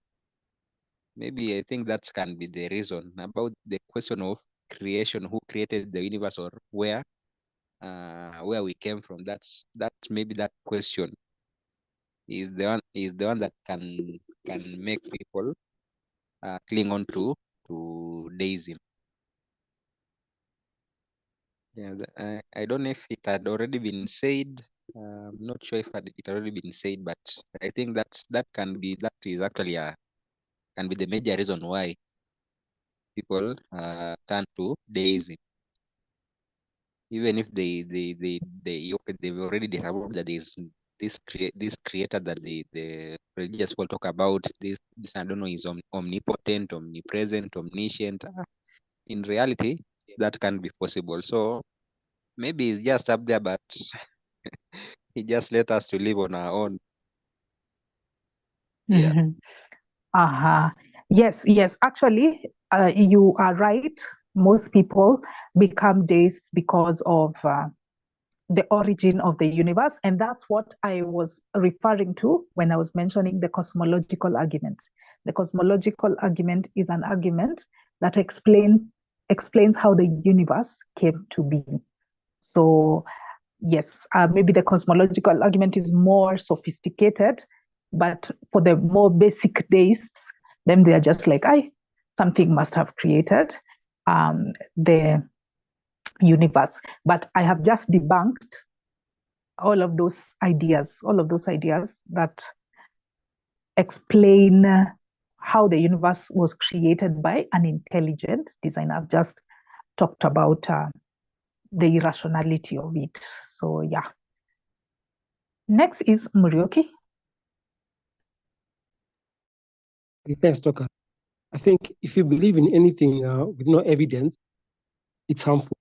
Maybe I think that can be the reason about the question of creation, who created the universe, or where we came from. That's maybe that question is the one that can make people cling on to deism. Yeah, I don't know if it had already been said. I'm not sure if it had already been said, but I think that is actually can be the major reason why people turn to deism, even if they've already developed that there's this creator that the religious people talk about. This I don't know is omnipotent, omnipresent, omniscient. In reality, that can be possible. So maybe it's just up there, but he just let us to live on our own. Yeah. Yes. Actually, you are right. Most people become deists because of the origin of the universe, and that's what I was referring to when I was mentioning the cosmological argument. The cosmological argument is an argument that explains how the universe came to be. So yes, maybe the cosmological argument is more sophisticated, but for the more basic deists, then they are just like, something must have created the universe. But I have just debunked all of those ideas that explain how the universe was created by an intelligent designer. I've just talked about the irrationality of it. So yeah. Next is Murioki. Thanks, Doka. I think if you believe in anything with no evidence, it's harmful.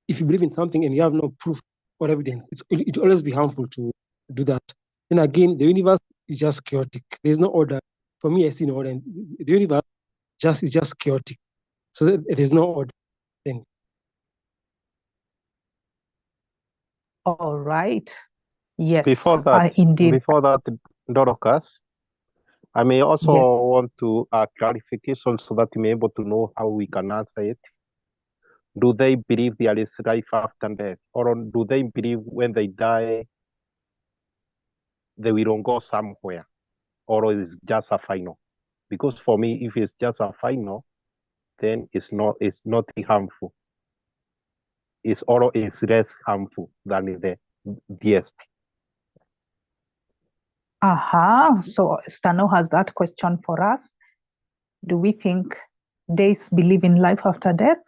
If you believe in something and you have no proof or evidence, it will always be harmful to do that. And again, the universe is just chaotic. There's no order. For me, I see no order. And the universe is just chaotic. So there's no order. Thanks. All right. Yes. Before that, indeed. Dorcas, I may also Yes. want to clarification so that you may be able to know how we can answer it. Do they believe there is life after death? Or do they believe when they die, they will go somewhere? Or is just a final? Because for me, if it's just a final, then it's not harmful. It's less harmful than the deist. So Stano has that question for us. Do we think deists believe in life after death?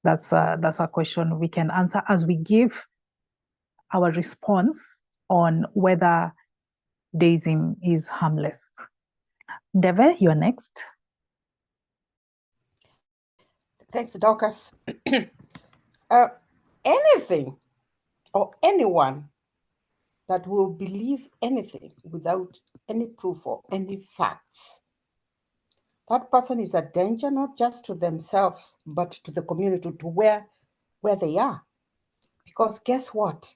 That's a question we can answer as we give our response on whether deism is harmless. Deve, you're next. Thanks, Dorcas. Anything or anyone that will believe anything without any proof or any facts, that person is a danger not just to themselves, but to the community, to where they are. Because guess what?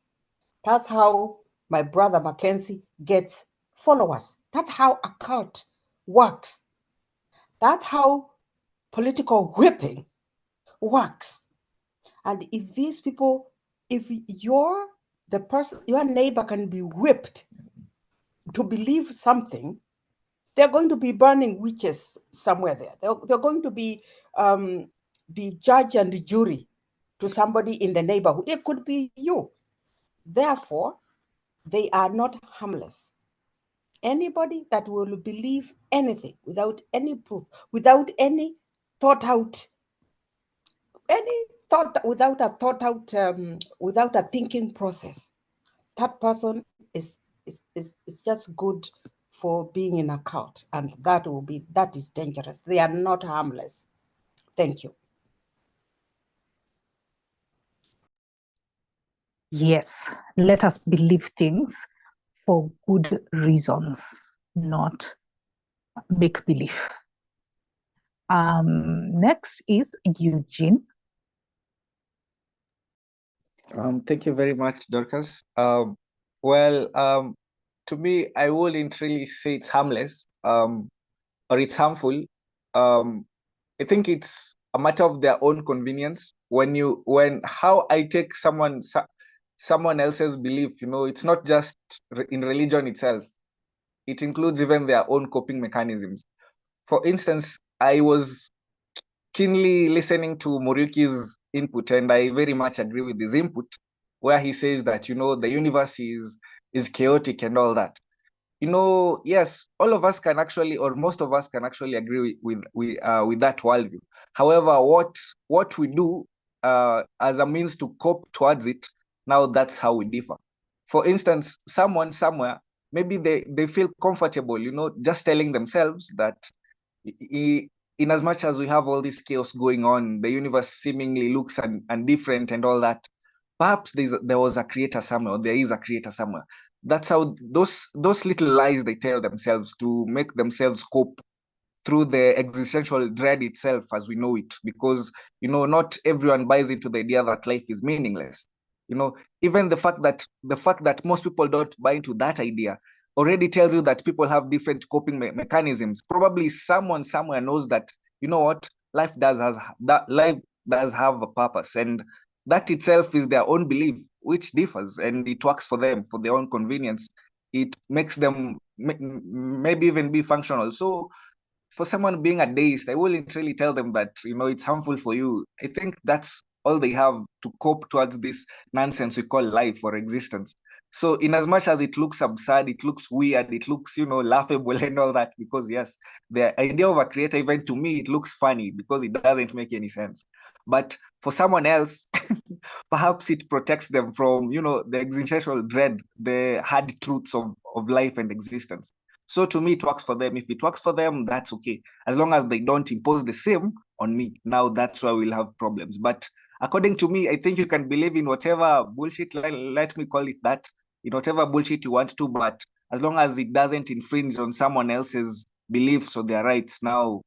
That's how my brother Mackenzie gets followers. That's how a cult works. That's how political whipping works. And if these people, if your neighbor can be whipped to believe something, they're going to be burning witches somewhere there. They're going to be the judge and the jury to somebody in the neighborhood. It could be you. Therefore, they are not harmless. Anybody that will believe anything without any proof, without any thought out, without a thinking process, that person is just good for being in a cult, and that is dangerous. They are not harmless. Thank you. Yes, let us believe things for good reasons, not make believe. Next is Eugene. Thank you very much, Dorcas. To me, I wouldn't really say it's harmless or it's harmful. I think it's a matter of their own convenience. When how I take someone else's belief, it's not just in religion itself. It includes even their own coping mechanisms. For instance, I was keenly listening to Muriuki's input, and I very much agree with his input, where he says that, the universe is chaotic and all that. Yes, all of us can actually, or most of us can actually agree with that worldview. However, what we do as a means to cope towards it, now that's how we differ. For instance, someone somewhere, maybe they feel comfortable, just telling themselves that in as much as we have all this chaos going on, the universe seemingly looks and different and all that, perhaps there was a creator somewhere, or there is a creator somewhere. That's how those little lies they tell themselves to make themselves cope through the existential dread itself as we know it, because not everyone buys into the idea that life is meaningless. Even the fact that most people don't buy into that idea, already tells you that people have different coping mechanisms. Probably someone somewhere knows that, you know what, life does have a purpose, and that itself is their own belief, which differs, and it works for them for their own convenience. It makes them maybe even be functional. So for someone being a deist, I wouldn't really tell them that, it's harmful for you. I think that's all they have to cope towards this nonsense we call life or existence. So in as much as it looks absurd, it looks weird, it looks, laughable and all that, because yes, the idea of a creator, even to me, it looks funny because it doesn't make any sense. But for someone else, perhaps it protects them from, the existential dread, the hard truths of life and existence. So to me, it works for them. If it works for them, that's okay. As long as they don't impose the same on me. Now that's why we'll have problems. But according to me, I think you can believe in whatever bullshit, let me call it that, in whatever bullshit you want to, but as long as it doesn't infringe on someone else's beliefs or their rights, now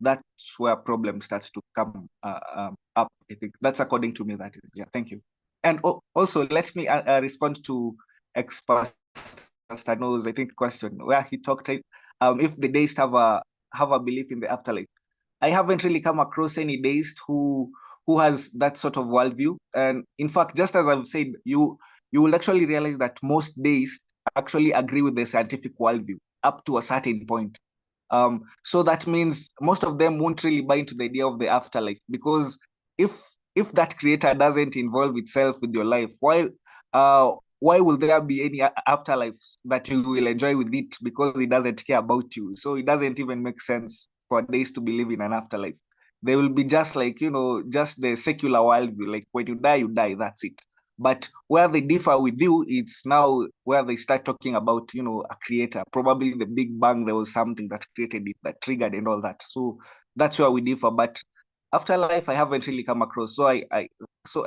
that's where problem starts to come up. I think that's according to me, that is. Yeah, thank you. And also, let me respond to Pastor No's, I think, question where he talked if the deists have a belief in the afterlife. I haven't really come across any deist who has that sort of worldview. And in fact, just as I've said, you will actually realize that most deists actually agree with the scientific worldview up to a certain point. So that means most of them won't really buy into the idea of the afterlife, because if that creator doesn't involve itself with your life, why will there be any afterlife that you will enjoy with it? Because it doesn't care about you. So it doesn't even make sense for days to believe in an afterlife. They will be just like, just the secular worldview. Like when you die, that's it. But where they differ with you, it's now where they start talking about, a creator. Probably the Big Bang, there was something that created it, that triggered and all that. So that's where we differ. But afterlife, I haven't really come across. So I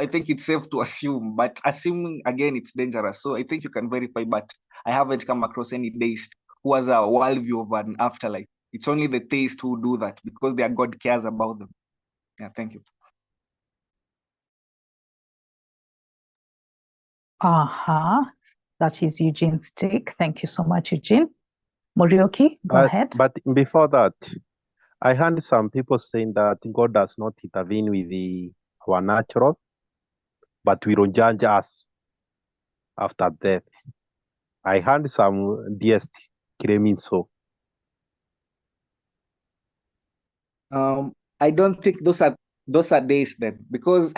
think it's safe to assume, but assuming again, it's dangerous. So I think you can verify, but I haven't come across any deist who has a worldview of an afterlife. It's only the theists who do that because their God cares about them. Yeah, thank you. That is Eugene's take. Thank you so much, Eugene. Morioki, go ahead. But before that, I heard some people saying that God does not intervene with our natural, but will judge us after death. I heard some deists claiming so. I don't think those are deists then, because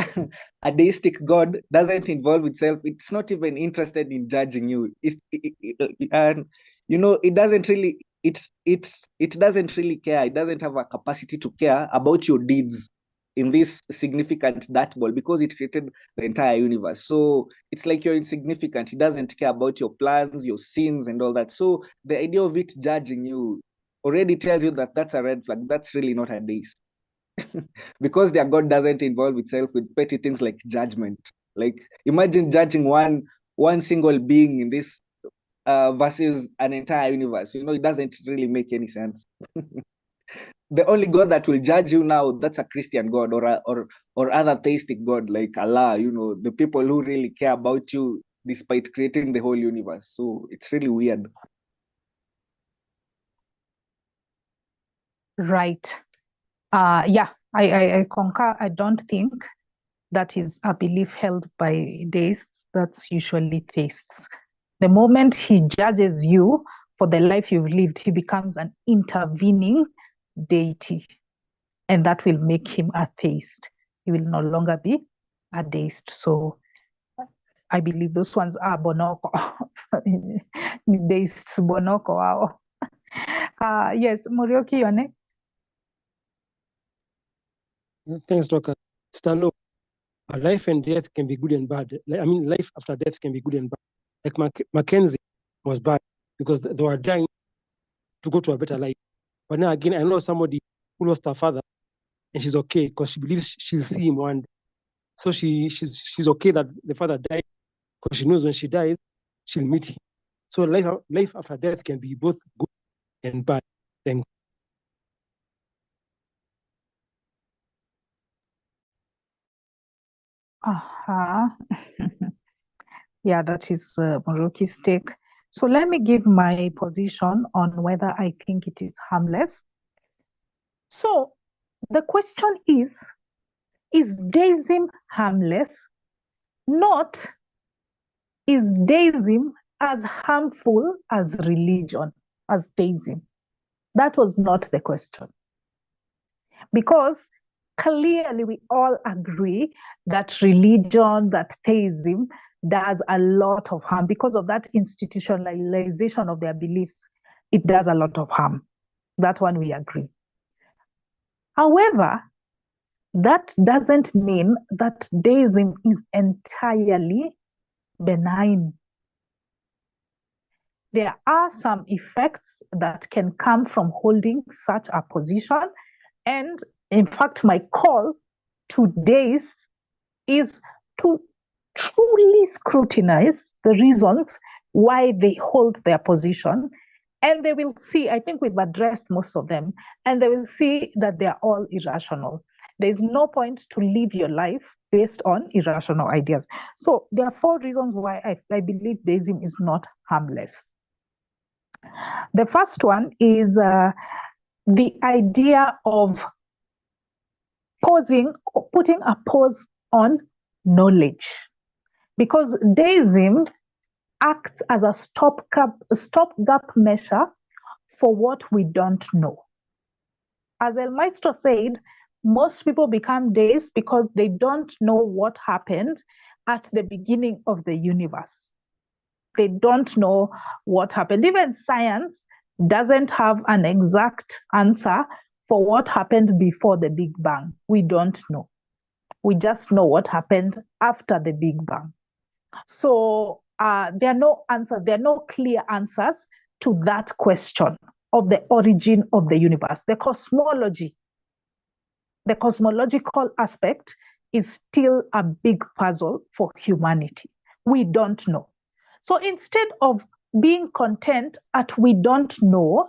a deistic God doesn't involve itself. It's not even interested in judging you. And it doesn't really it doesn't really care. It doesn't have a capacity to care about your deeds in this significant dart ball, because it created the entire universe. So it's like you're insignificant. It doesn't care about your plans, your sins, and all that. So the idea of it judging you already tells you that that's a red flag. That's really not a deist. Because their God doesn't involve itself with petty things like judgment. Like imagine judging one single being in this versus an entire universe. It doesn't really make any sense. The only God that will judge you now, that's a Christian God or other theistic God like Allah, the people who really care about you despite creating the whole universe. So it's really weird. Right. Yeah, I concur. I don't think that is a belief held by deists. That's usually theists. The moment he judges you for the life you've lived, he becomes an intervening deity. And that will make him a theist. He will no longer be a deist. So I believe those ones are bonoko. Deists bonoko wao. Yes, Morioki, you're next. Thanks, Dr. Stano. Life and death can be good and bad. I mean, life after death can be good and bad. Like Mackenzie was bad because they were dying to go to a better life. But now again, I know somebody who lost her father, and she's okay because she believes she'll see him one day. So she's okay that the father died because she knows when she dies, she'll meet him. So life after death can be both good and bad. Thanks. Yeah, that is Moroki's take. So let me give my position on whether I think it is harmless. So the question is Deism harmless? Not, is Deism as harmful as religion, as Deism? That was not the question. Because clearly we all agree that religion, that theism does a lot of harm. Because of that institutionalization of their beliefs, it does a lot of harm. That one we agree. However, that doesn't mean that deism is entirely benign. There are some effects that can come from holding such a position. And in fact, my call to deists is to truly scrutinize the reasons why they hold their position. And they will see, I think we've addressed most of them, and they will see that they're all irrational. There's no point to live your life based on irrational ideas. So there are 4 reasons why I believe deism is not harmless. The first one is the idea of putting a pause on knowledge. Because deism acts as a stopgap measure for what we don't know. As El Maestro said, most people become deists because they don't know what happened at the beginning of the universe. They don't know what happened. Even science doesn't have an exact answer for what happened before the Big Bang. We don't know. We just know what happened after the Big Bang. So there are no answers, there are no clear answers to that question of the origin of the universe. The cosmology, the cosmological aspect is still a big puzzle for humanity. We don't know. So instead of being content at we don't know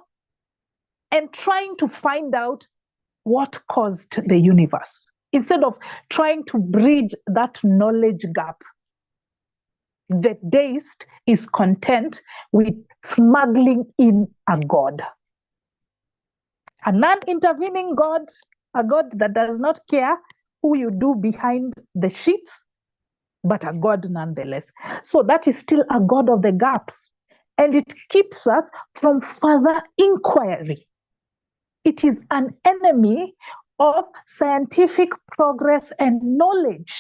and trying to find out what caused the universe, instead of trying to bridge that knowledge gap, the deist is content with smuggling in a God. A non-intervening God, a God that does not care who you do behind the sheets, but a God nonetheless. So that is still a God of the gaps. And it keeps us from further inquiry. It is an enemy of scientific progress and knowledge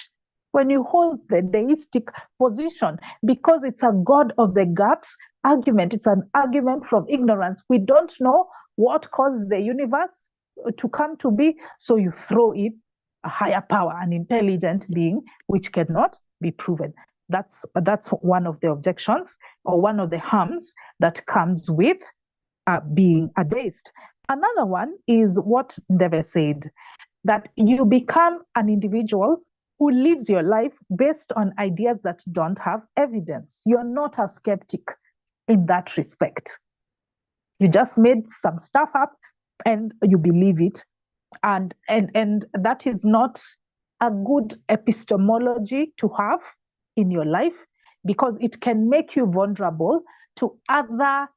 when you hold the deistic position, because it's a God of the gaps argument. It's an argument from ignorance. We don't know what caused the universe to come to be, so you throw it a higher power, an intelligent being, which cannot be proven. That's one of the objections, or one of the harms that comes with being a deist. Another one is what Deve said, that you become an individual who lives your life based on ideas that don't have evidence. You're not a skeptic in that respect. You just made some stuff up and you believe it. And that is not a good epistemology to have in your life, because it can make you vulnerable to other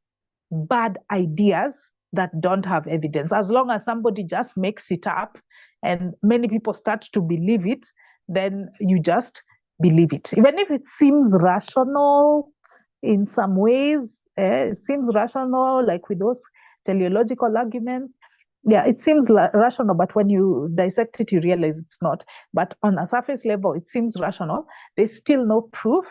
bad ideas that don't have evidence. As long as somebody just makes it up and many people start to believe it, then you just believe it. Even if it seems rational in some ways, it seems rational, like with those teleological arguments. Yeah, it seems rational, but when you dissect it, you realize it's not. But on a surface level, it seems rational. There's still no proof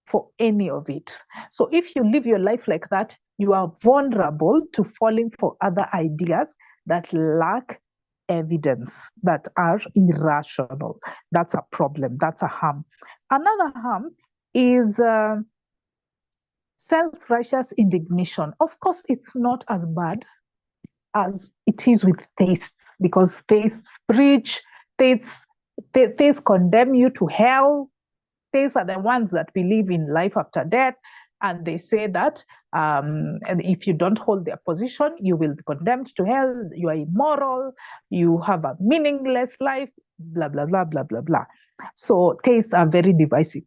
for any of it. So if you live your life like that, you are vulnerable to falling for other ideas that lack evidence, that are irrational. That's a problem. That's a harm. Another harm is self-righteous indignation. Of course, it's not as bad as it is with theists, because theists preach, theists condemn you to hell. Theists are the ones that believe in life after death, and they say that and if you don't hold their position, you will be condemned to hell, you are immoral, you have a meaningless life, blah, blah, blah, blah, blah, blah. So theists are very divisive.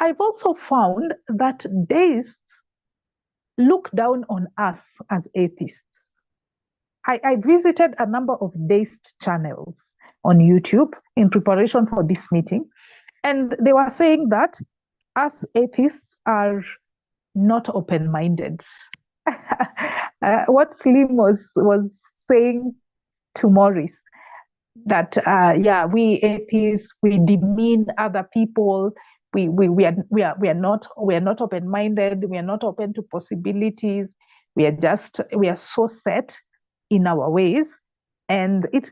I've also found that deists look down on us as atheists. I visited a number of Deist channels on YouTube in preparation for this meeting, and they were saying that us atheists are not open-minded. What Slim was saying to Maurice, that we atheists, we demean other people, we are not open-minded, we are not open to possibilities, we are so set in our ways, and it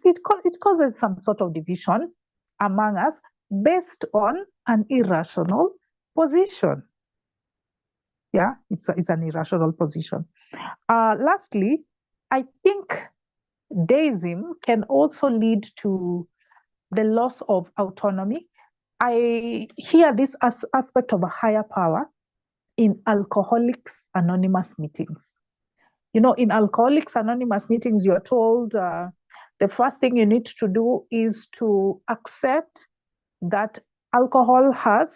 causes some sort of division among us based on an irrational position. Yeah, it's an irrational position. Lastly, I think Deism can also lead to the loss of autonomy. I hear this as aspect of a higher power in Alcoholics Anonymous meetings. You know, in Alcoholics Anonymous meetings, you're told the first thing you need to do is to accept that alcohol has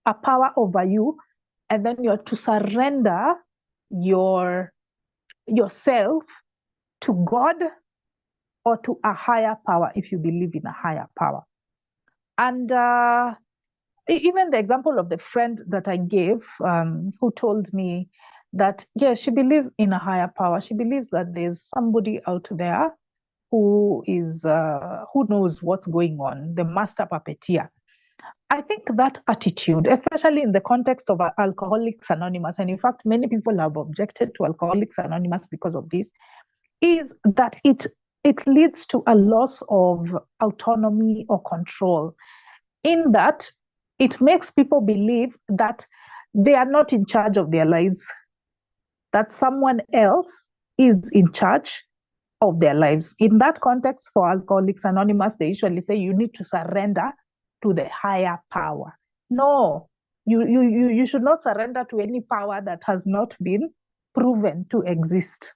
a power over you, and then you're to surrender yourself to God or to a higher power if you believe in a higher power. And even the example of the friend that I gave, who told me that, yes, she believes in a higher power. She believes that there's somebody out there who knows what's going on, the master puppeteer. I think that attitude, especially in the context of Alcoholics Anonymous, and in fact, many people have objected to Alcoholics Anonymous because of this, is that it leads to a loss of autonomy or control, in that it makes people believe that they are not in charge of their lives, that someone else is in charge of their lives. In that context, for Alcoholics Anonymous, they usually say you need to surrender to the higher power. No, you should not surrender to any power that has not been proven to exist.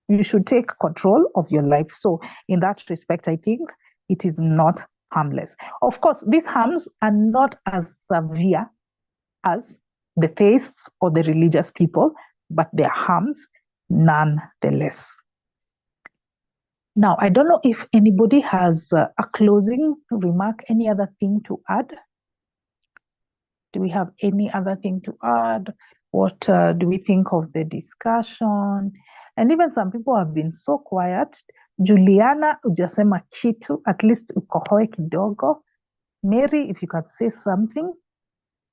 You should take control of your life. So in that respect, I think it is not harmless. Of course, these harms are not as severe as the theists or the religious people, but they are harms nonetheless. Now, I don't know if anybody has a closing remark, any other thing to add? Do we have any other thing to add? What do we think of the discussion? And even some people have been so quiet. Juliana, ujasema kitu, at least ukohoe kidogo. Mary, if you could say something,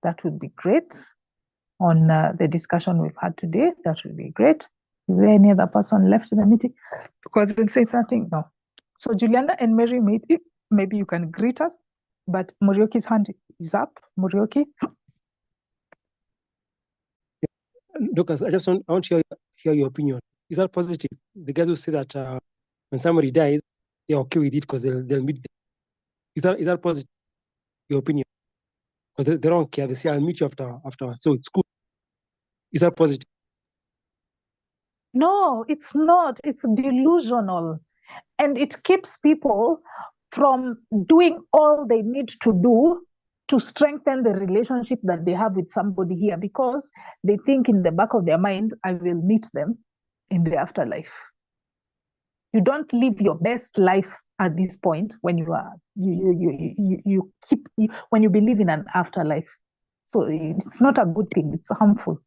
that would be great on the discussion we've had today. That would be great. Is there any other person left in the meeting? Because they say something? No. So Juliana and Mary, maybe you can greet us, but Morioki's hand is up. Morioki. Lucas, I want to hear your opinion. Is that positive? The guys who say that when somebody dies, they're okay with it because they'll meet them. Is that positive? Your opinion? Because they don't care. They say, I'll meet you afterwards. So it's good. Is that positive? No, it's not. It's delusional. And it keeps people from doing all they need to do to strengthen the relationship that they have with somebody here, because they think in the back of their mind, I will meet them in the afterlife. You don't live your best life at this point when when you believe in an afterlife. So it's not a good thing. It's harmful.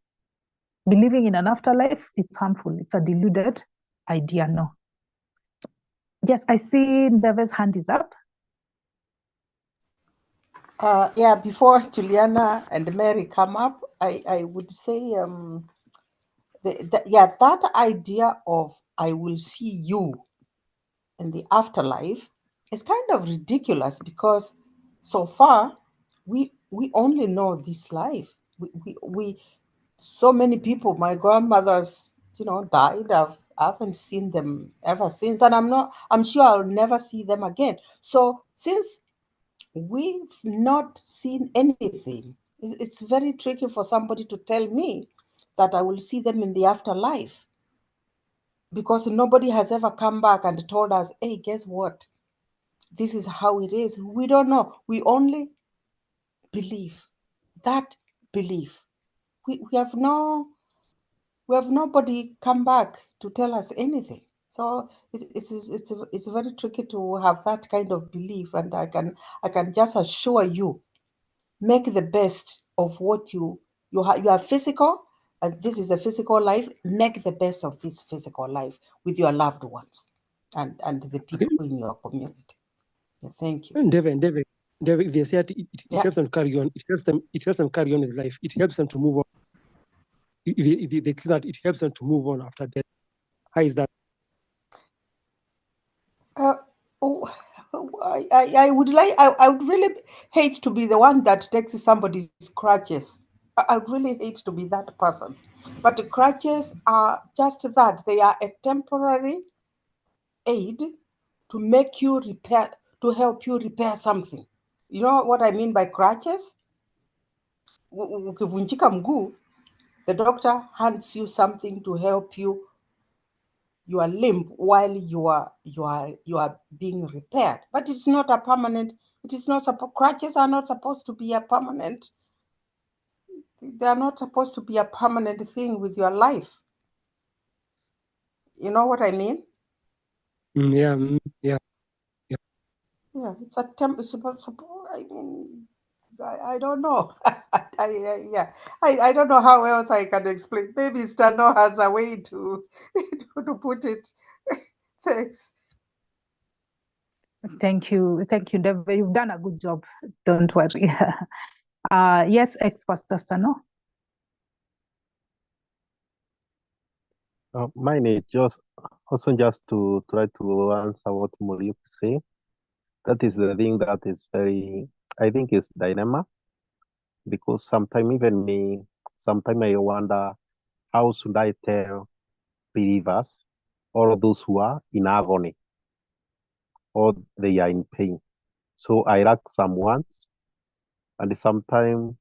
Believing in an afterlife, it's harmful. It's a deluded idea. No. Yes, I see Neve's hand is up. Before Juliana and Mary come up, I would say that idea of I will see you in the afterlife is kind of ridiculous, because so far we only know this life. We so many people, my grandmothers, died. I haven't seen them ever since, and I'm sure I'll never see them again. So since we've not seen anything, it's very tricky for somebody to tell me that I will see them in the afterlife, because nobody has ever come back and told us, hey, guess what? This is how it is. We don't know. We only believe. That belief. We have no we have nobody come back to tell us anything. So it's very tricky to have that kind of belief, and I can just assure you, make the best of what you are physical, and this is a physical life. Make the best of this physical life with your loved ones and the people in your community. Yeah, thank you. And David, they say it Yeah. helps them carry on. It helps them carry on with life. It helps them to move on. They think that it helps them to move on after death. How is that? I would really hate to be the one that takes somebody's crutches. I would really hate to be that person. But the crutches are just that. They are a temporary aid to make you repair, to help you repair something. You know what I mean by crutches? Ukivunjika mguu, the doctor hands you something to help you your limb while you are being repaired. But it's not a permanent, it is not, crutches are not supposed to be a permanent, they are not supposed to be a permanent thing with your life. You know what I mean? Yeah. Yeah, it's a it's supposed, I mean, I don't know. I don't know how else I can explain. Maybe Stano has a way to put it. Thanks. Thank you, Dev. You've done a good job. Don't worry. Yes, ex-Pastor Stano. Mine is just to try to answer what Muriuki say. That is the thing that is very, I think, is dilemma, because sometimes even me, sometimes I wonder how should I tell believers or those who are in agony or they are in pain. So I lack some words, and sometimes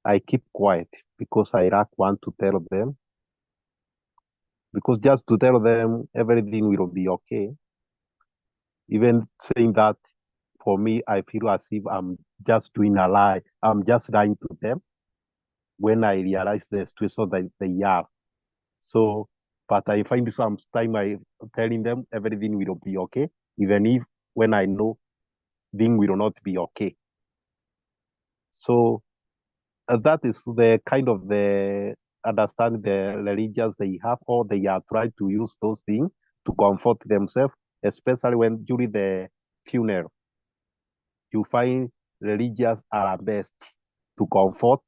I keep quiet because I lack one to tell them. Because just to tell them everything will be okay, even saying that, for me, I feel as if I'm just doing a lie. I'm just lying to them when I realize the situation that they are. So, but I find some time I telling them everything will be okay, even if when I know things will not be okay. So that is the kind of the understand the religions they have, or they are trying to use those things to comfort themselves, especially when during the funeral. You find religious are best to comfort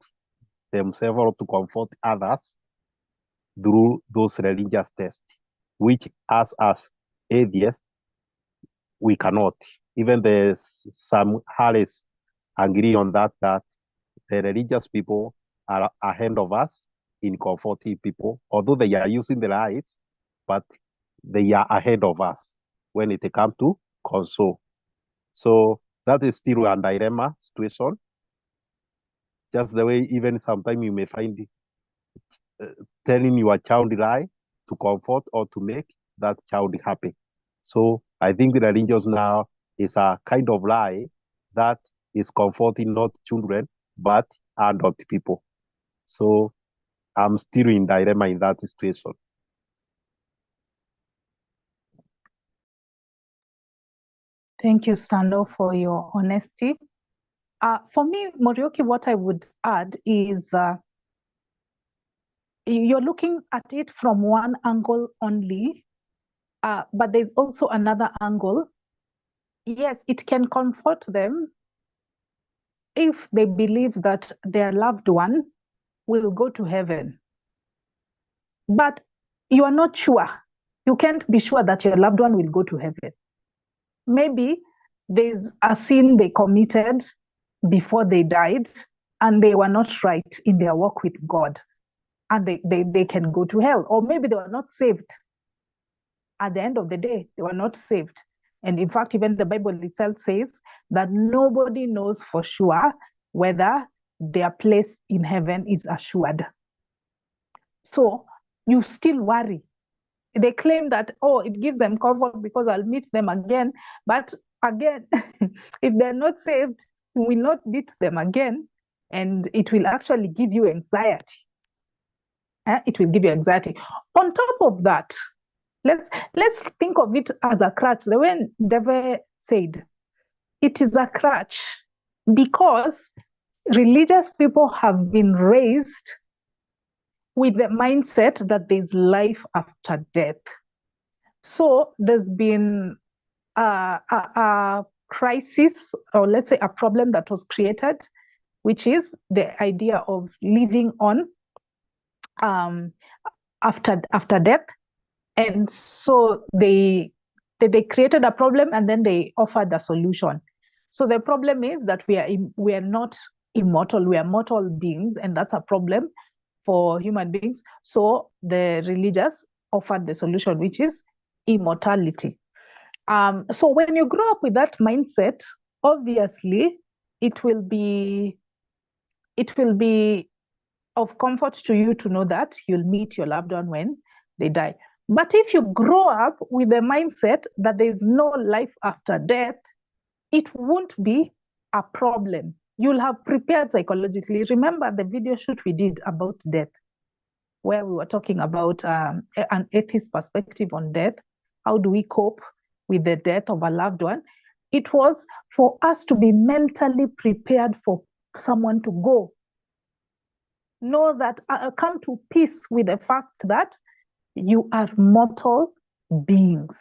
themselves or to comfort others through those religious tests, which us as atheists, we cannot. Even some Harris agree on that the religious people are ahead of us in comforting people, although they are using the rights, but they are ahead of us when it comes to console. So that is still a dilemma situation. Just the way even sometimes you may find telling your child lie to comfort or to make that child happy. So I think the religion now is a kind of lie that is comforting not children, but adult people. So I'm still in dilemma in that situation. Thank you, Stano, for your honesty. For me, Morioki, what I would add is you're looking at it from one angle only, but there's also another angle. Yes, it can comfort them if they believe that their loved one will go to heaven. But you are not sure. You can't be sure that your loved one will go to heaven. Maybe there's a sin they committed before they died, and they were not right in their walk with God, and they can go to hell. Or maybe they were not saved. At the end of the day, they were not saved. And in fact, even the Bible itself says that nobody knows for sure whether their place in heaven is assured. So you still worry. They claim that, oh, it gives them comfort because I'll meet them again. But again, if they're not saved, you will not meet them again. And it will actually give you anxiety. It will give you anxiety. On top of that, let's think of it as a crutch. The way Deve said, it is a crutch because religious people have been raised with the mindset that there's life after death. So there's been a crisis, or let's say a problem that was created, which is the idea of living on after death. And so they created a problem and then they offered a solution. So the problem is that we are not immortal, we are mortal beings, and that's a problem for human beings. So the religious offered the solution, which is immortality. So when you grow up with that mindset, obviously it will be of comfort to you to know that you'll meet your loved one when they die. But if you grow up with the mindset that there's no life after death, it won't be a problem. You'll have prepared psychologically. Remember the video shoot we did about death, where we were talking about an atheist perspective on death. How do we cope with the death of a loved one? It was for us to be mentally prepared for someone to go. Know that, come to peace with the fact that you are mortal beings.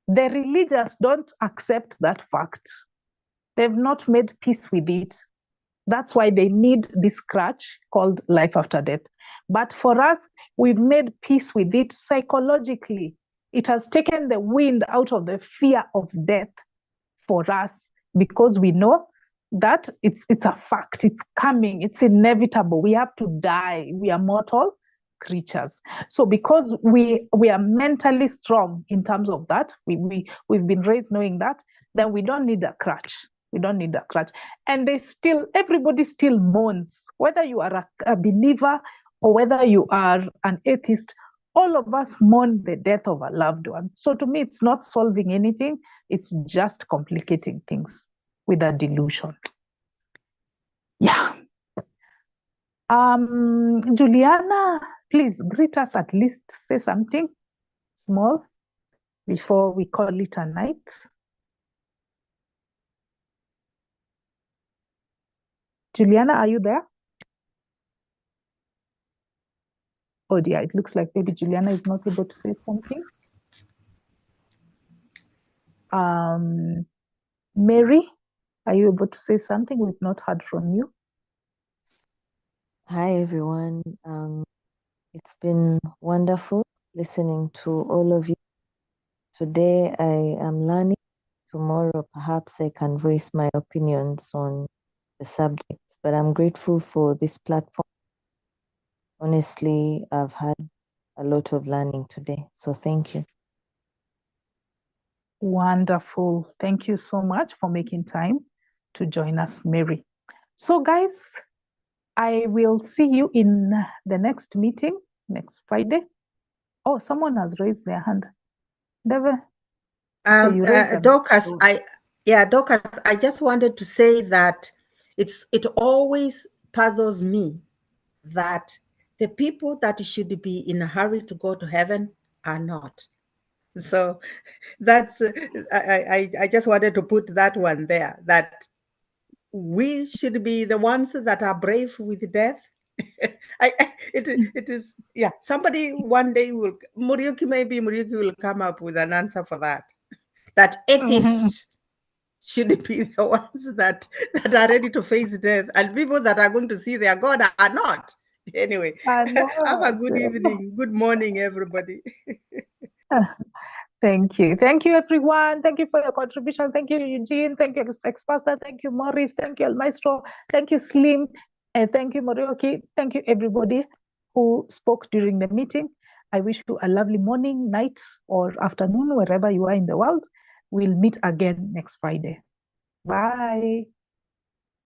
The religious don't accept that fact. They've not made peace with it. That's why they need this crutch called life after death. But for us, we've made peace with it psychologically. It has taken the wind out of the fear of death for us, because we know that it's a fact, it's coming, it's inevitable. We have to die. We are mortal creatures. So because we are mentally strong in terms of that, we've been raised knowing that, then we don't need a crutch. We don't need a crutch. And everybody still mourns, whether you are a believer or whether you are an atheist. All of us mourn the death of a loved one. So to me, it's not solving anything. It's just complicating things with a delusion. Yeah. Juliana, please greet us, at least say something small before we call it a night. Juliana, are you there? Oh dear, it looks like maybe Juliana is not able to say something. Mary, are you able to say something? We've not heard from you. Hi, everyone. It's been wonderful listening to all of you. Today, I am learning. Tomorrow, perhaps I can voice my opinions on the subjects, but I'm grateful for this platform. Honestly, I've had a lot of learning today, so thank you. Wonderful. Thank you so much for making time to join us, Mary. So guys, I will see you in the next meeting next Friday. Oh, someone has raised their hand. Deve. Dorcas, Dorcas, I just wanted to say that it always puzzles me that the people that should be in a hurry to go to heaven are not. So that's I just wanted to put that one there, that we should be the ones that are brave with death. It is, yeah, somebody one day will, Muriuki will come up with an answer for that. That atheists should be the ones that are ready to face death, and people that are going to see their God are not. Anyway, have a good evening. Good morning, everybody. Thank you. Thank you, everyone. Thank you for your contribution. Thank you, Eugene. Thank you, Ex-Pastor. Thank you, Maurice. Thank you, El Maestro. Thank you, Slim. And thank you, Morioki. Thank you, everybody who spoke during the meeting. I wish you a lovely morning, night, or afternoon, wherever you are in the world. We'll meet again next Friday. Bye.